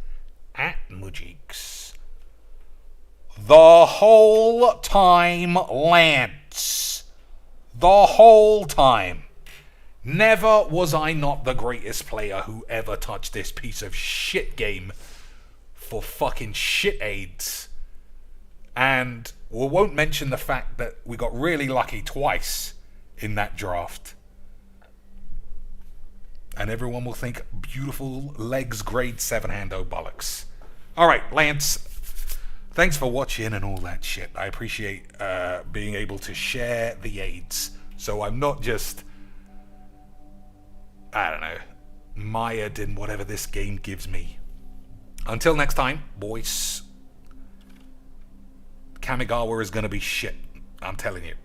at Mageecs. The whole time, Lance. The whole time. Never was I not the greatest player who ever touched this piece of shit game for fucking shit aids. And we won't mention the fact that we got really lucky twice in that draft. And everyone will think beautiful legs grade 7 hando bollocks. Alright, Lance, thanks for watching and all that shit. I appreciate being able to share the aids. So I'm not just, I don't know, mired in whatever this game gives me. Until next time, boys, Kamigawa is going to be shit. I'm telling you.